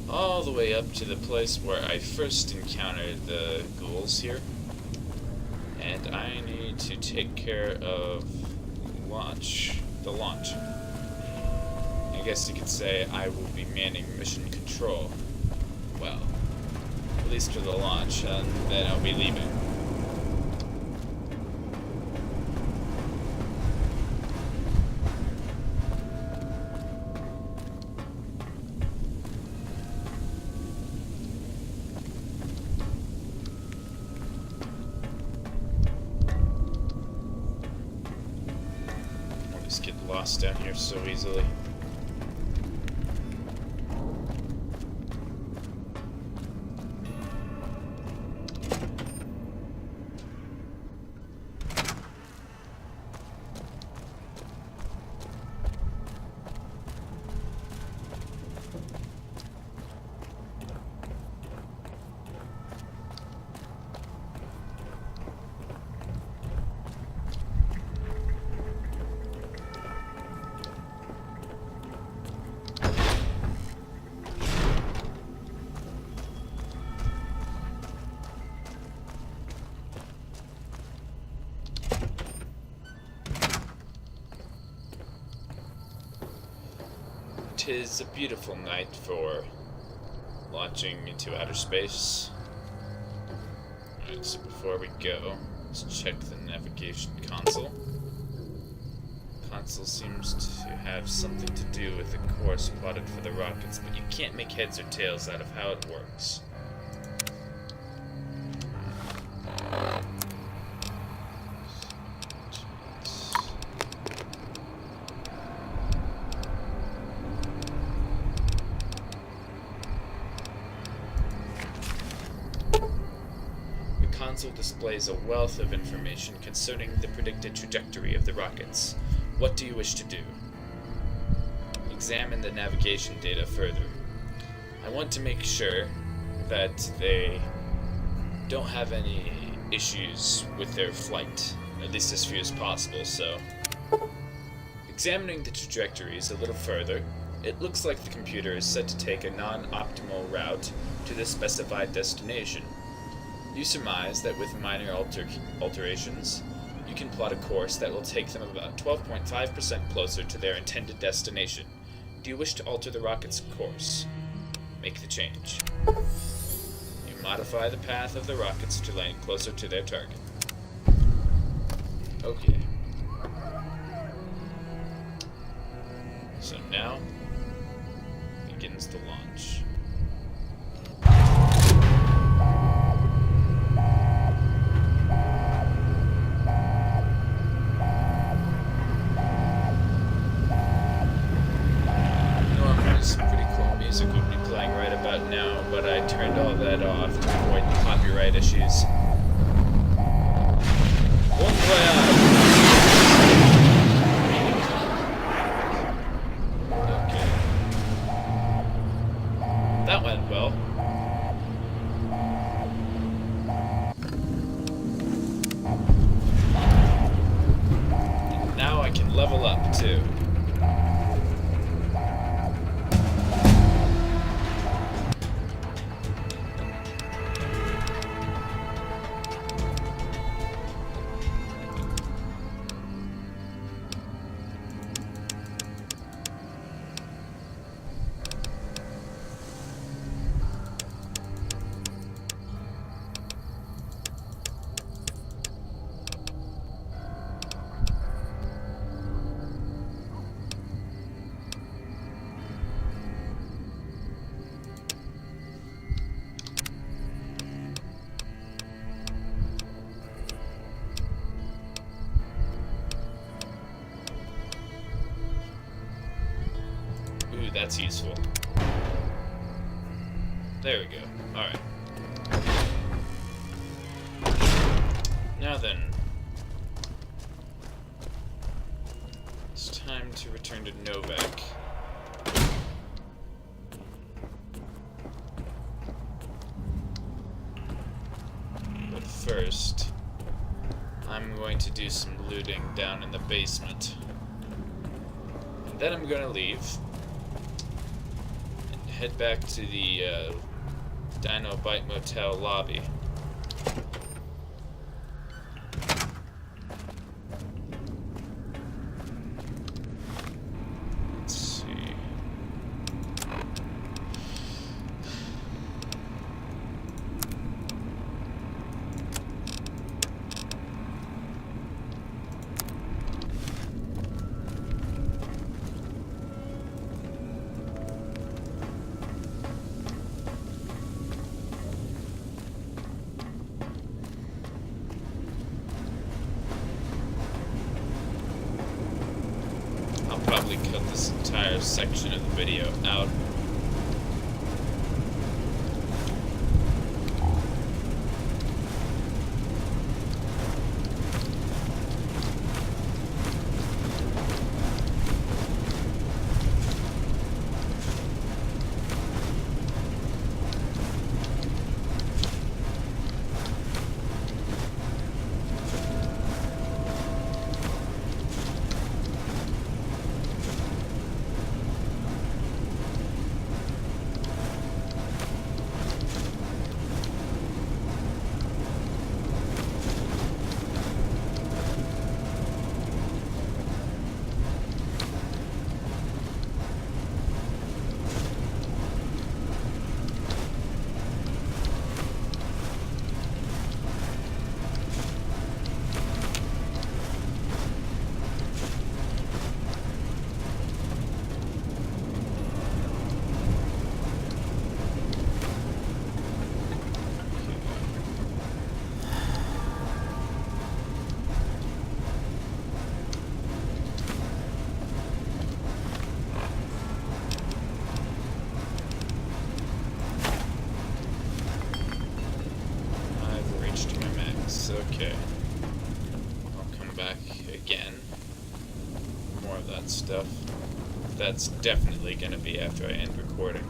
all the way up to the place where I first encountered the ghouls here. And I need to take care of the launch. I guess you could say I will be manning mission control. Well, at least for the launch, and then I'll be leaving. I just get lost down here so easily. Tis a beautiful night for launching into outer space. Alright, so before we go, let's check the navigation console. Console seems to have something to do with the course plotted for the rockets, but you can't make heads or tails out of how it works. Console displays a wealth of information concerning the predicted trajectory of the rockets. What do you wish to do? Examine the navigation data further. I want to make sure that they don't have any issues with their flight, at least as few as possible, so examining the trajectories a little further, It looks like the computer is set to take a non-optimal route to the specified destination. You surmise that with minor alterations, you can plot a course that will take them about 12.5% closer to their intended destination. Do you wish to alter the rocket's course? Make the change. You modify the path of the rockets to land closer to their target. Okay. So now begins the launch. Normally some pretty cool music would be playing right about now, but I turned all that off to avoid copyright issues. Bon voyage! Okay. That went well. And now I can level up too. That's useful. There we go. Alright. Now then. It's time to return to Novak. But first, I'm going to do some looting down in the basement. And then I'm going to leave. Head back to the Dino Bite Motel lobby. Let's see. Probably cut this entire section of the video out. Okay. I'll come back again. More of that stuff. That's definitely gonna be after I end recording.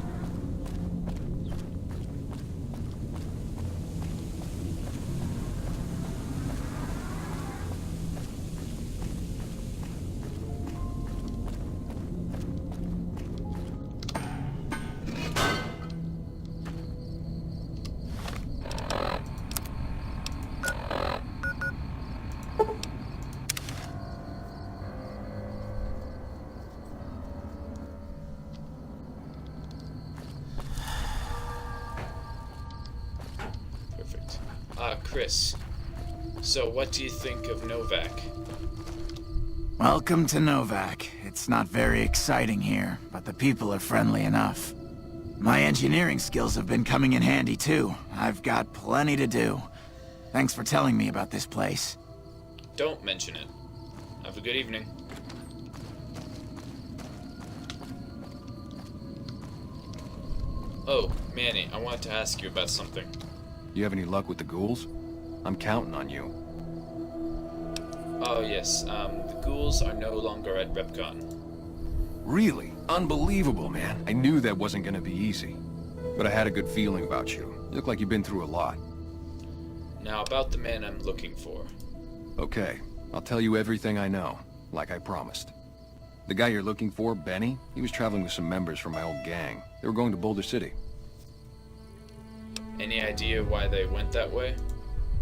Chris. So what do you think of Novak? Welcome to Novak. It's not very exciting here, but the people are friendly enough. My engineering skills have been coming in handy too. I've got plenty to do. Thanks for telling me about this place. Don't mention it. Have a good evening. Oh, Manny, I wanted to ask you about something. You have any luck with the ghouls? I'm counting on you. Oh yes, the ghouls are no longer at Repcon. Really? Unbelievable, man. I knew that wasn't gonna be easy. But I had a good feeling about you. You look like you've been through a lot. Now about the man I'm looking for. Okay, I'll tell you everything I know, like I promised. The guy you're looking for, Benny, he was traveling with some members from my old gang. They were going to Boulder City. Any idea why they went that way?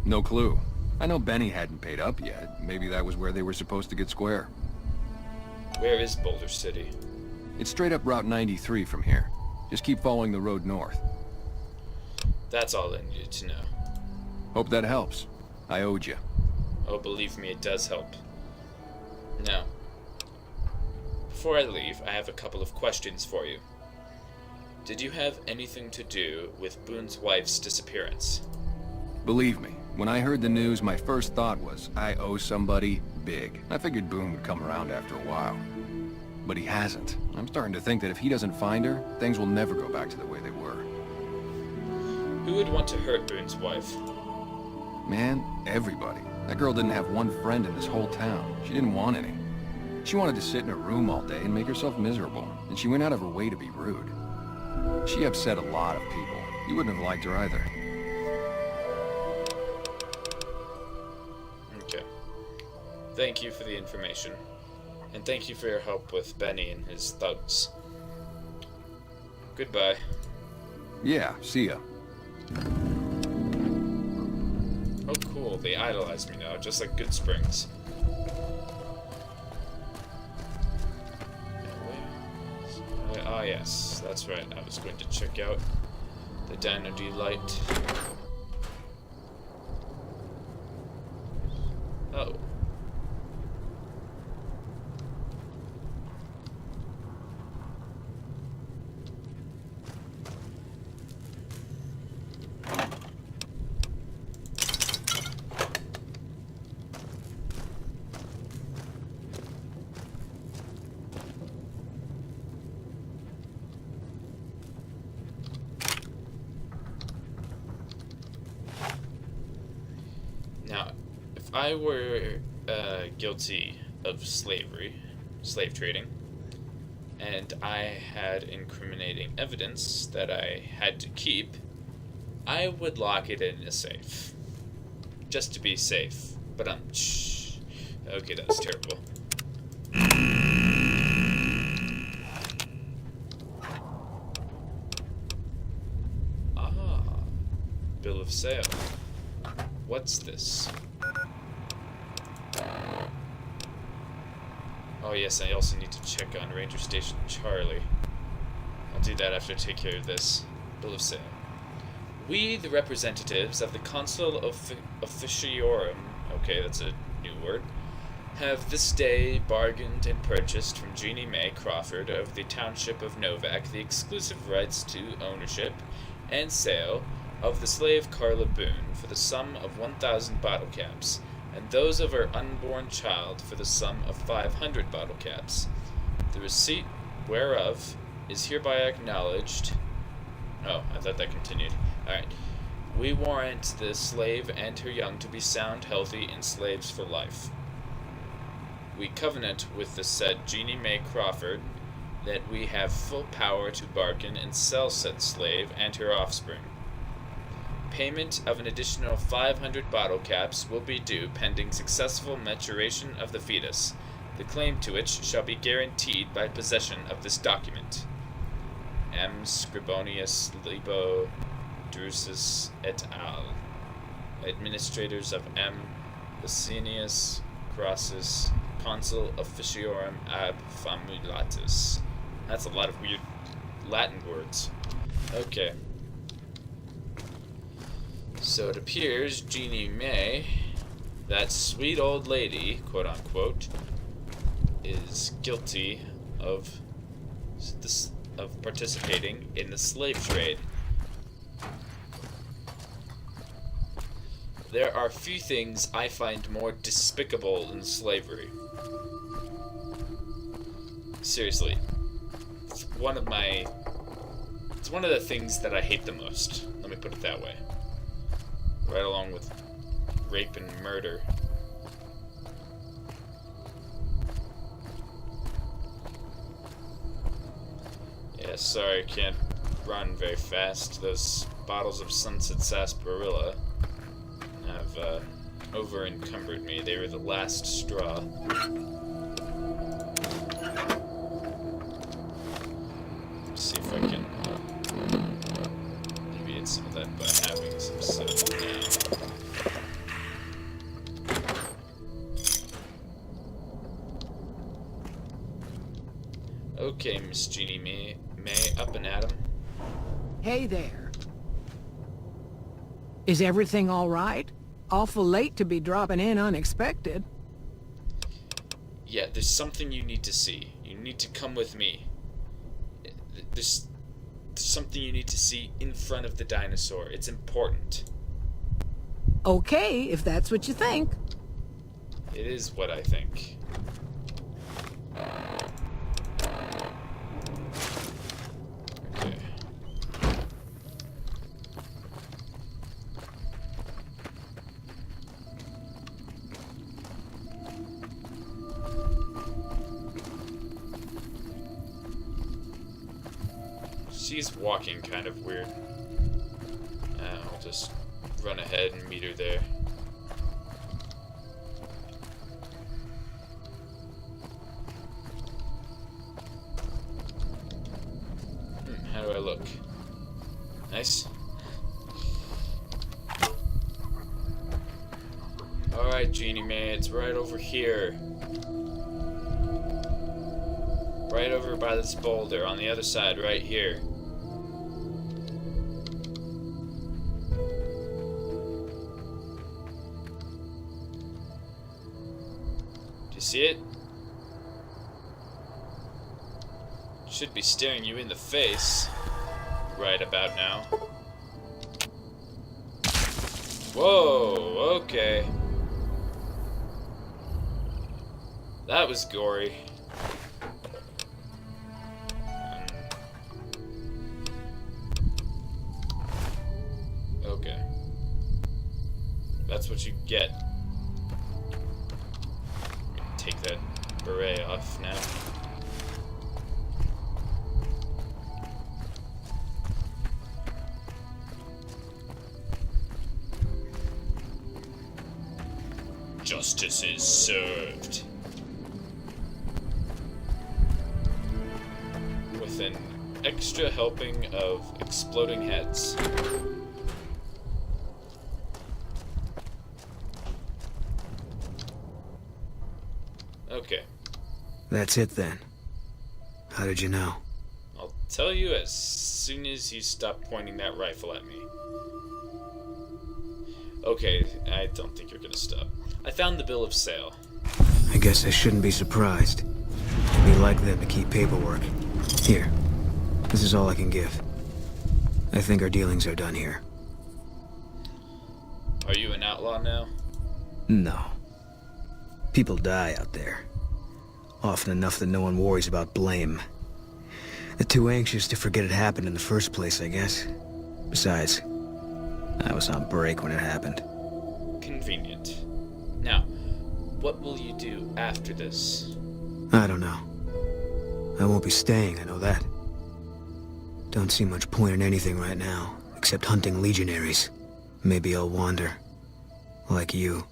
No clue. I know Benny hadn't paid up yet. Maybe that was where they were supposed to get square. Where is Boulder City? It's straight up Route 93 from here. Just keep following the road north. That's all I needed to know. Hope that helps. I owed you. Oh, believe me, it does help. Now, before I leave, I have a couple of questions for you. Did you have anything to do with Boone's wife's disappearance? Believe me, when I heard the news, my first thought was, I owe somebody big. I figured Boone would come around after a while. But he hasn't. I'm starting to think that if he doesn't find her, things will never go back to the way they were. Who would want to hurt Boone's wife? Man, everybody. That girl didn't have one friend in this whole town. She didn't want any. She wanted to sit in her room all day and make herself miserable, and she went out of her way to be rude. She upset a lot of people. You wouldn't have liked her either. Okay. Thank you for the information. And thank you for your help with Benny and his thugs. Goodbye. Yeah, see ya. Oh cool, they idolize me now, just like Good Springs. Ah yes, that's right, I was going to check out the Dino Delight. Oh. Now, if I were guilty of slave trading, and I had incriminating evidence that I had to keep, I would lock it in a safe. Just to be safe. But okay, that was terrible. Ah, bill of sale. What's this? Oh yes, I also need to check on Ranger Station Charlie. I'll do that after I take care of this. Bill of sale. We, the representatives of the Consul Officiorum, okay, that's a new word, have this day bargained and purchased from Jeannie Mae Crawford of the Township of Novak the exclusive rights to ownership and sale of the slave Carla Boone for the sum of 1,000 bottle caps, and those of her unborn child for the sum of 500 bottle caps. The receipt whereof is hereby acknowledged. Oh, I thought that continued. Alright. We warrant the slave and her young to be sound, healthy, and slaves for life. We covenant with the said Jeannie Mae Crawford that we have full power to bargain and sell said slave and her offspring. Payment of an additional 500 bottle caps will be due pending successful maturation of the fetus, the claim to which shall be guaranteed by possession of this document. M. Scribonius Libo Drusus et al. Administrators of M. Licinius Crassus, Consul Officiorum ab Famulatus. That's a lot of weird Latin words. Okay. So it appears Jeannie May, that sweet old lady, quote unquote, is guilty of participating in the slave trade. There are few things I find more despicable than slavery. Seriously. It's one of the things that I hate the most. Let me put it that way. Right along with rape and murder. Yeah, sorry, I can't run very fast. Those bottles of Sunset Sarsaparilla have over-encumbered me. They were the last straw. Let's see if I can alleviate some of that by having some soda now. Okay, Miss Jeannie May, up and at 'em. Hey there. Is everything all right? Awful late to be dropping in unexpected. Yeah, there's something you need to see. You need to come with me. There's something you need to see in front of the dinosaur. It's important. Okay, if that's what you think. It is what I think. Okay. She's walking kind of weird. I'll just run ahead and meet her there. How do I look? Nice. Alright, Jeannie May, it's right over here. Right over by this boulder, on the other side, right here. Do you see it? Should be staring you in the face right about now. Whoa, okay. That was gory. Okay. That's what you get. Take that beret off now. Justice is served. With an extra helping of exploding heads. Okay. That's it then. How did you know? I'll tell you as soon as you stop pointing that rifle at me. Okay, I don't think you're gonna stop. I found the bill of sale. I guess I shouldn't be surprised. It'd be like them to keep paperwork. Here. This is all I can give. I think our dealings are done here. Are you an outlaw now? No. People die out there. Often enough that no one worries about blame. They're too anxious to forget it happened in the first place, I guess. Besides, I was on break when it happened. Convenient. Now, what will you do after this? I don't know. I won't be staying, I know that. Don't see much point in anything right now, except hunting legionaries. Maybe I'll wander. Like you.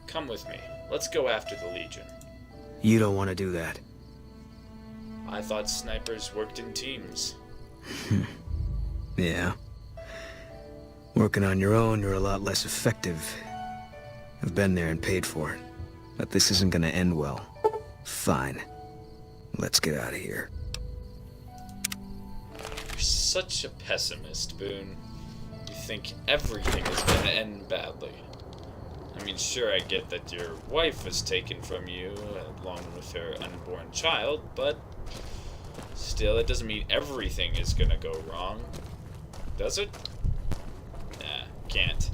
Come with me. Let's go after the Legion. You don't want to do that. I thought snipers worked in teams. Yeah. Working on your own, you're a lot less effective. I've been there and paid for it. But this isn't gonna end well. Fine. Let's get out of here. You're such a pessimist, Boone. You think everything is going to end badly. I mean, sure, I get that your wife was taken from you along with her unborn child, but still, it doesn't mean everything is going to go wrong. Does it? Nah, can't.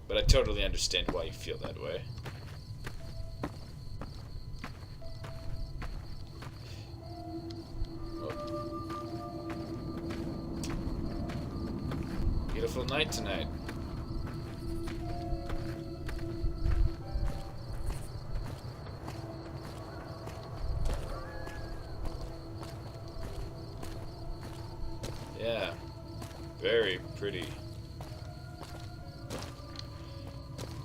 But I totally understand why you feel that way. Beautiful night tonight. Yeah, very pretty.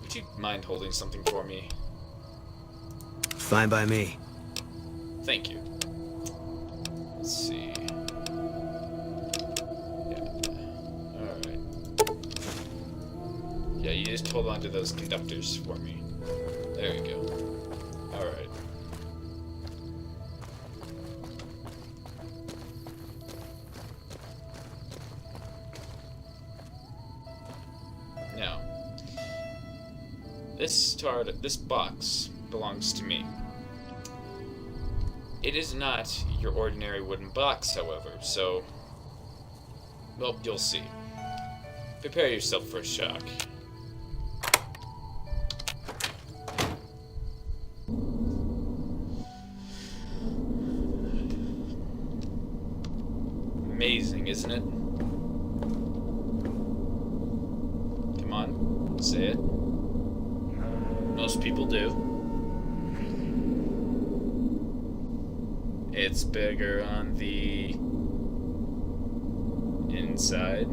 Would you mind holding something for me? Fine by me. Thank you. Let's see. Alright. Yeah, you just hold on to those conductors for me. There we go. Alright. Now, this box belongs to me. It is not your ordinary wooden box, however, so, well, you'll see. Prepare yourself for a shock. Amazing, isn't it? Come on, say it. Most people do. It's bigger on the inside.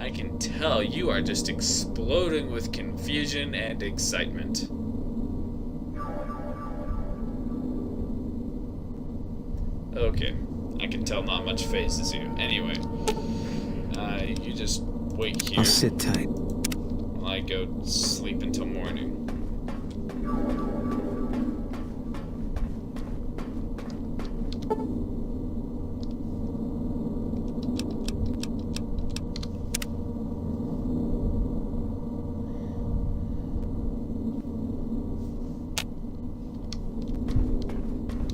I can tell you are just exploding with confusion and excitement. Okay, I can tell not much phases you. Anyway, you just wait here. I'll sit tight. While I go sleep until morning.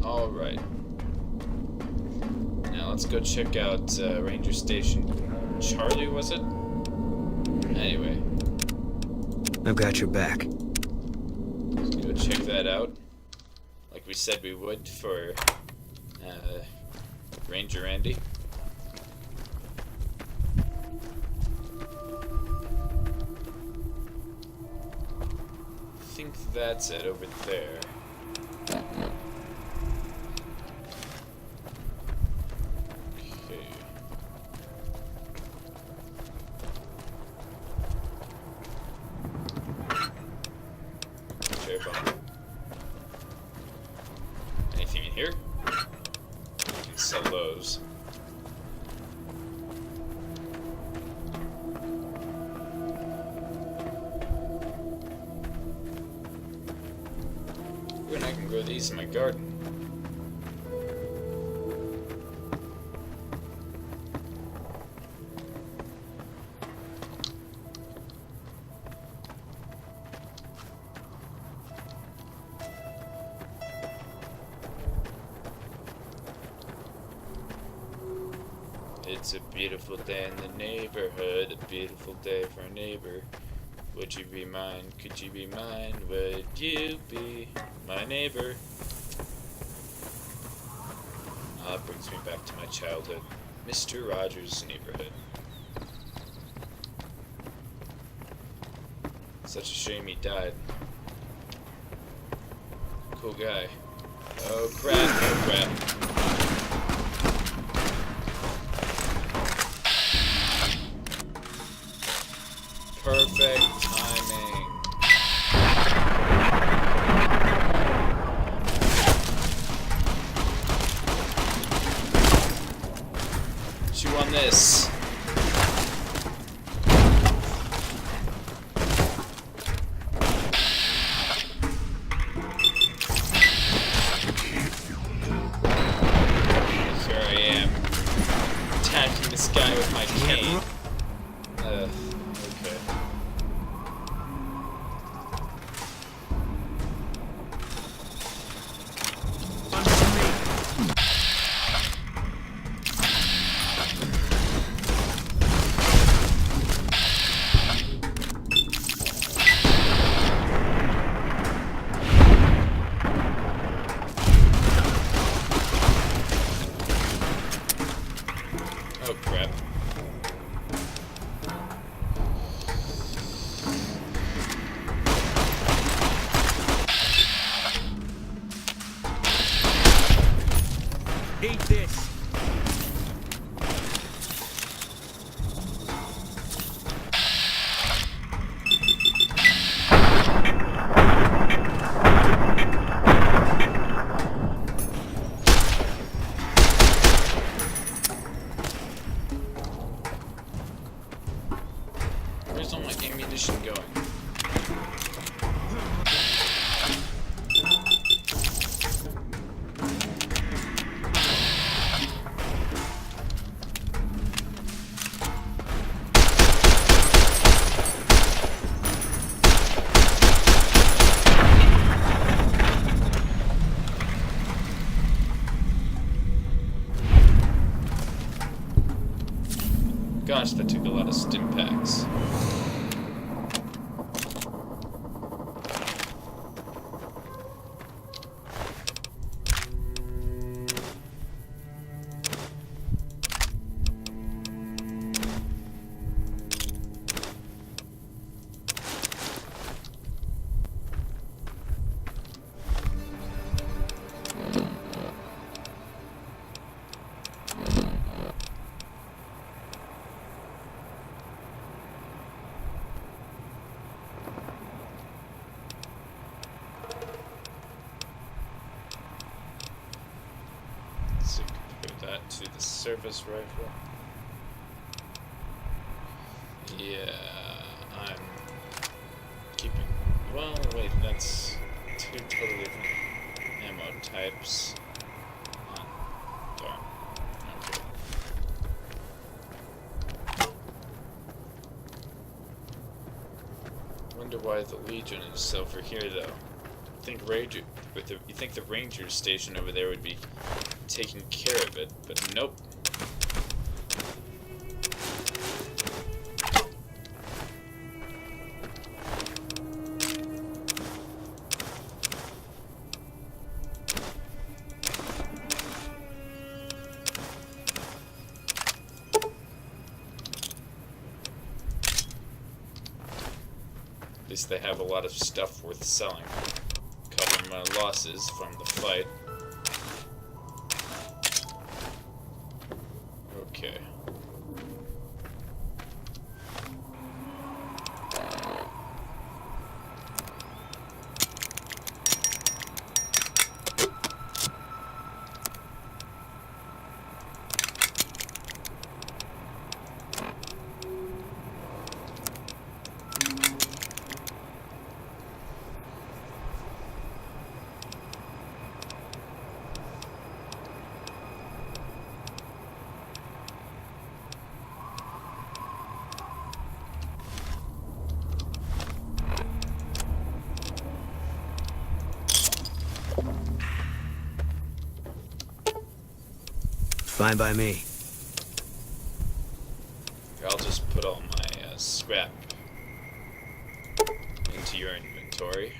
Alright. Now let's go check out Ranger Station Charlie, was it? Anyway. I've got your back. Let's go check that out. Like we said we would for Ranger Andy. I think that's it over there. Anything in here? You can sell those. Ooh, and I can grow these in my garden. It's a beautiful day in the neighborhood, a beautiful day for a neighbor. Would you be mine? Could you be mine? Would you be my neighbor? Ah, it brings me back to my childhood. Mr. Rogers' neighborhood. Such a shame he died. Cool guy. Oh crap, oh crap. Perfect timing. Chew on this. Here I am, attacking this guy Eat this. Where's all my ammunition going? Gosh, that took a lot of stim packs. So compare that to the service rifle. Yeah, I'm keeping. Well, wait, that's two totally different ammo types. Darn. Okay. Wonder why the Legion is over here, though. You think the ranger station over there would be taking care of it, but nope. At least they have a lot of stuff worth selling, covering my losses from the fight. Okay. Fine by me. I'll just put all my scrap into your inventory.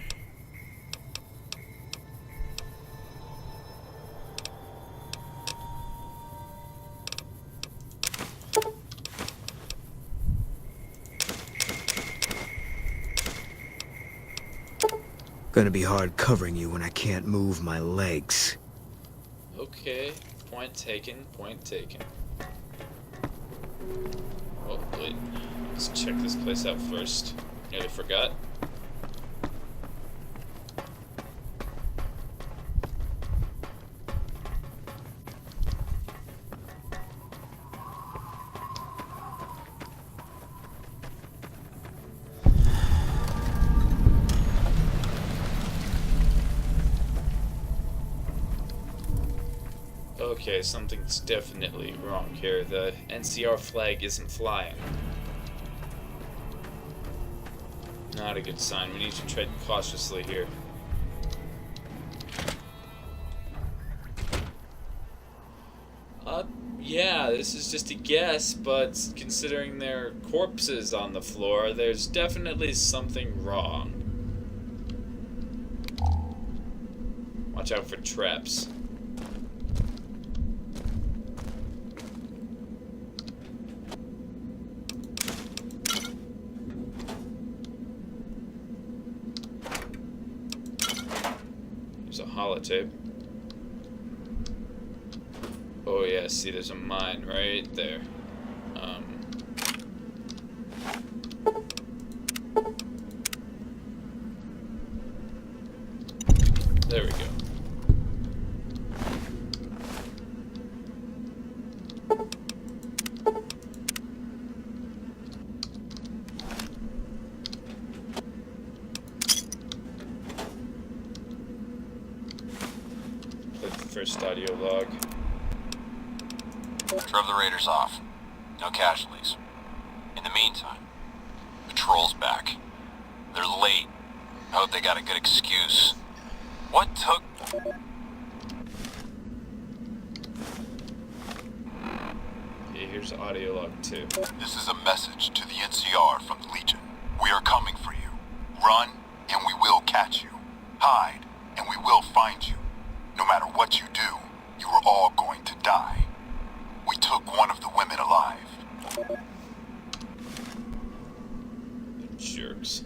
Gonna be hard covering you when I can't move my legs. Okay, point taken, point taken. Oh, wait. Let's check this place out first. Nearly forgot. Okay, something's definitely wrong here. The NCR flag isn't flying. Not a good sign. We need to tread cautiously here. Yeah, this is just a guess, but considering there are corpses on the floor, there's definitely something wrong. Watch out for traps. There's a holotape. Oh yeah, see, there's a mine right there. There we go. Play the first audio log. Drove the raiders off. No casualties. In the meantime, patrol's back. They're late. I hope they got a good excuse. What took... Yeah, here's audio log 2. This is a message to the NCR from the Legion. We are coming for you. Run, and we will catch you. Hide, and we will find you. No matter what you do, you are all going to die. We took one of the women alive. Jerks.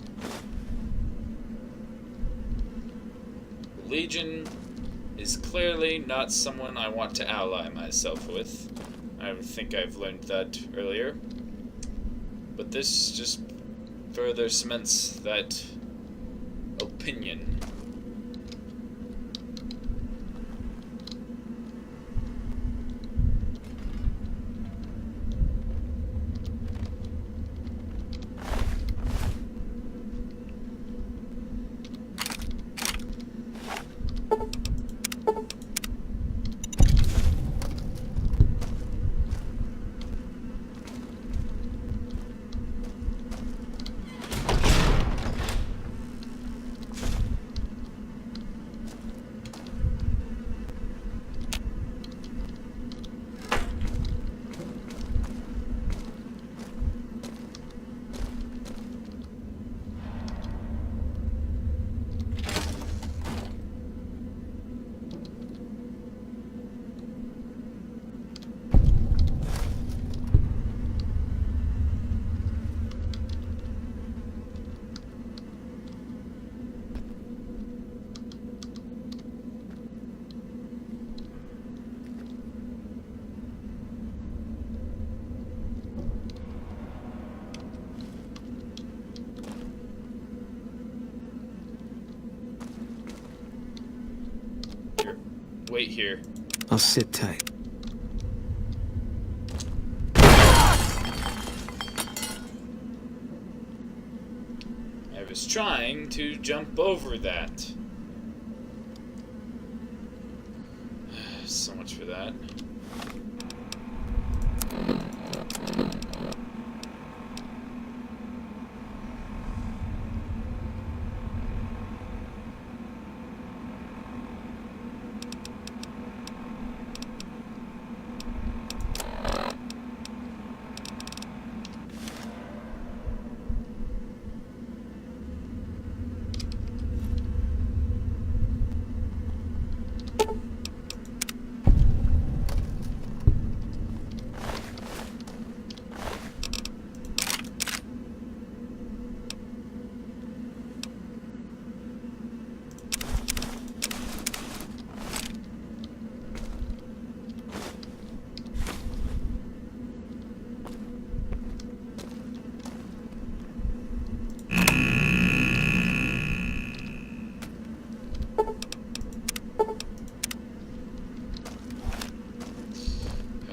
Legion is clearly not someone I want to ally myself with. I think I've learned that earlier. But this just further cements that opinion. Wait here. I'll sit tight. I was trying to jump over that. So much for that.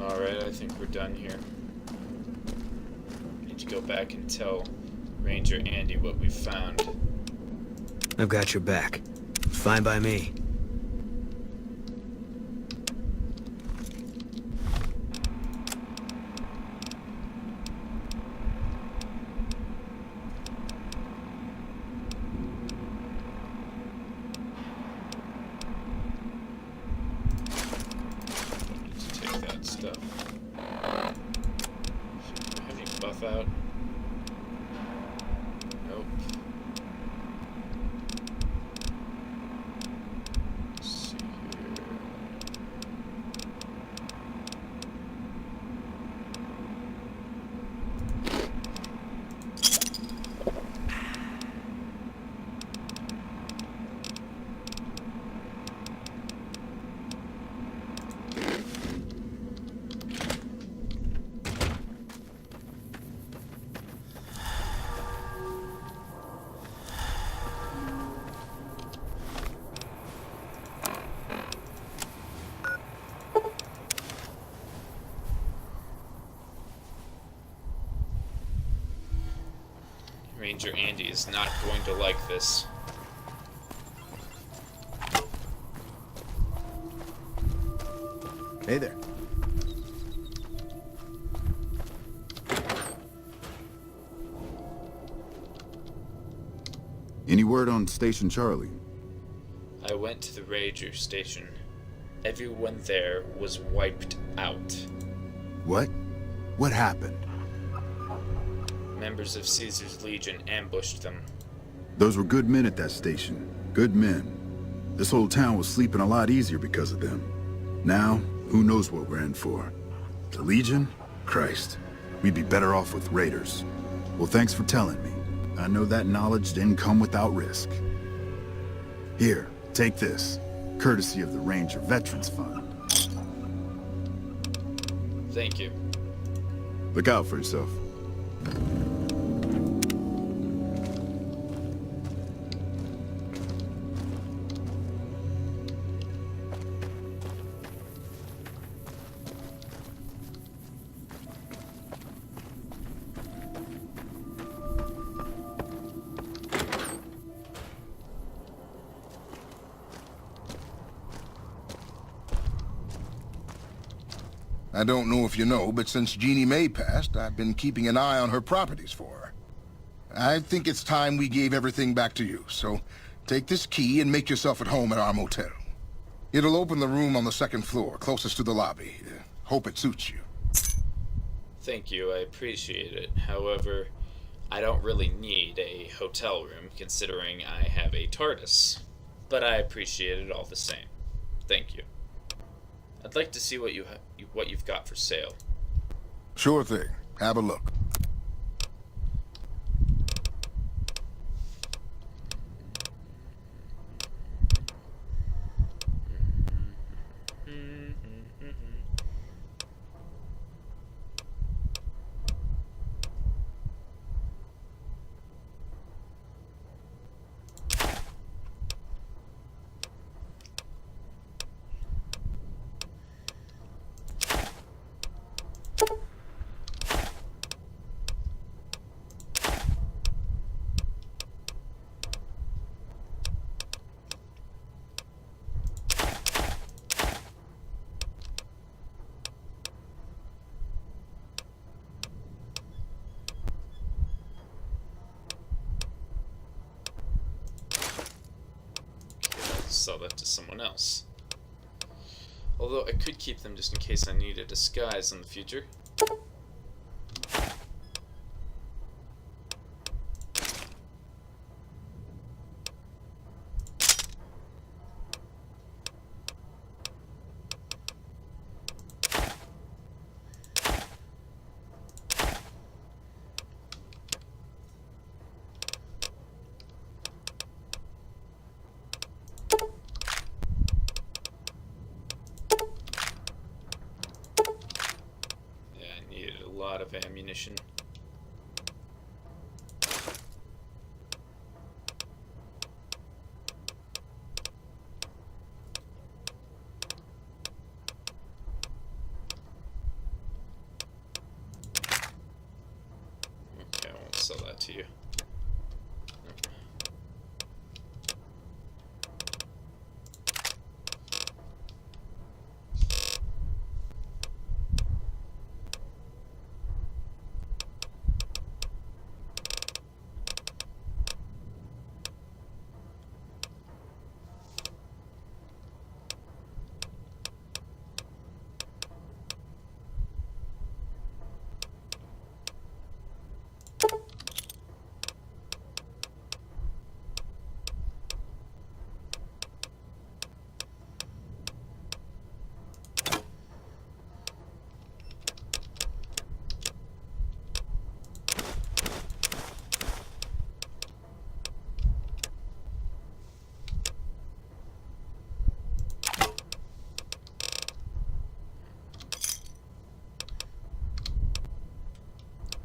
Alright, I think we're done here. Need to go back and tell Ranger Andy what we found. I've got your back. Fine by me. Out. Nope. Ranger Andy is not going to like this. Hey there. Any word on Station Charlie? I went to the Ranger station. Everyone there was wiped out. What? What happened? Members of Caesar's Legion ambushed them. Those were good men at that station. Good men. This whole town was sleeping a lot easier because of them. Now, who knows what we're in for? The Legion? Christ. We'd be better off with raiders. Well, thanks for telling me. I know that knowledge didn't come without risk. Here, take this. Courtesy of the Ranger Veterans Fund. Thank you. Look out for yourself. I don't know if you know, but since Jeannie Mae passed, I've been keeping an eye on her properties for her. I think it's time we gave everything back to you, so take this key and make yourself at home at our motel. It'll open the room on the second floor, closest to the lobby. Hope it suits you. Thank you, I appreciate it. However, I don't really need a hotel room, considering I have a TARDIS. But I appreciate it all the same. Thank you. I'd like to see what you've got for sale. Sure thing. Have a look. Sell that to someone else. Although I could keep them just in case I need a disguise in the future. Of ammunition. Okay, I won't sell that to you.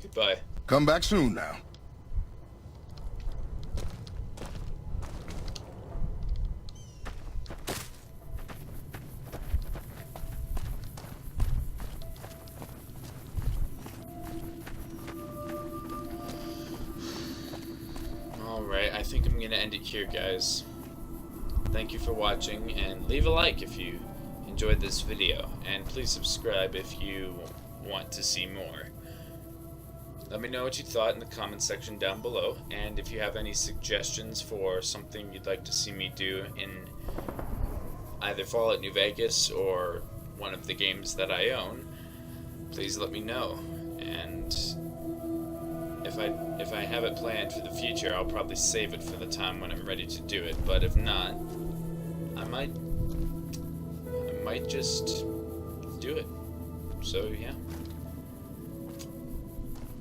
Goodbye. Come back soon now. think I'm gonna end it here, guys. Thank you for watching, and leave a like if you enjoyed this video, and please subscribe if you want to see more. Let me know what you thought in the comment section down below, and if you have any suggestions for something you'd like to see me do in either Fallout New Vegas or one of the games that I own, please let me know. And if I have it planned for the future, I'll probably save it for the time when I'm ready to do it. But if not, I might just do it. So yeah.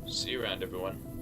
See you around, everyone.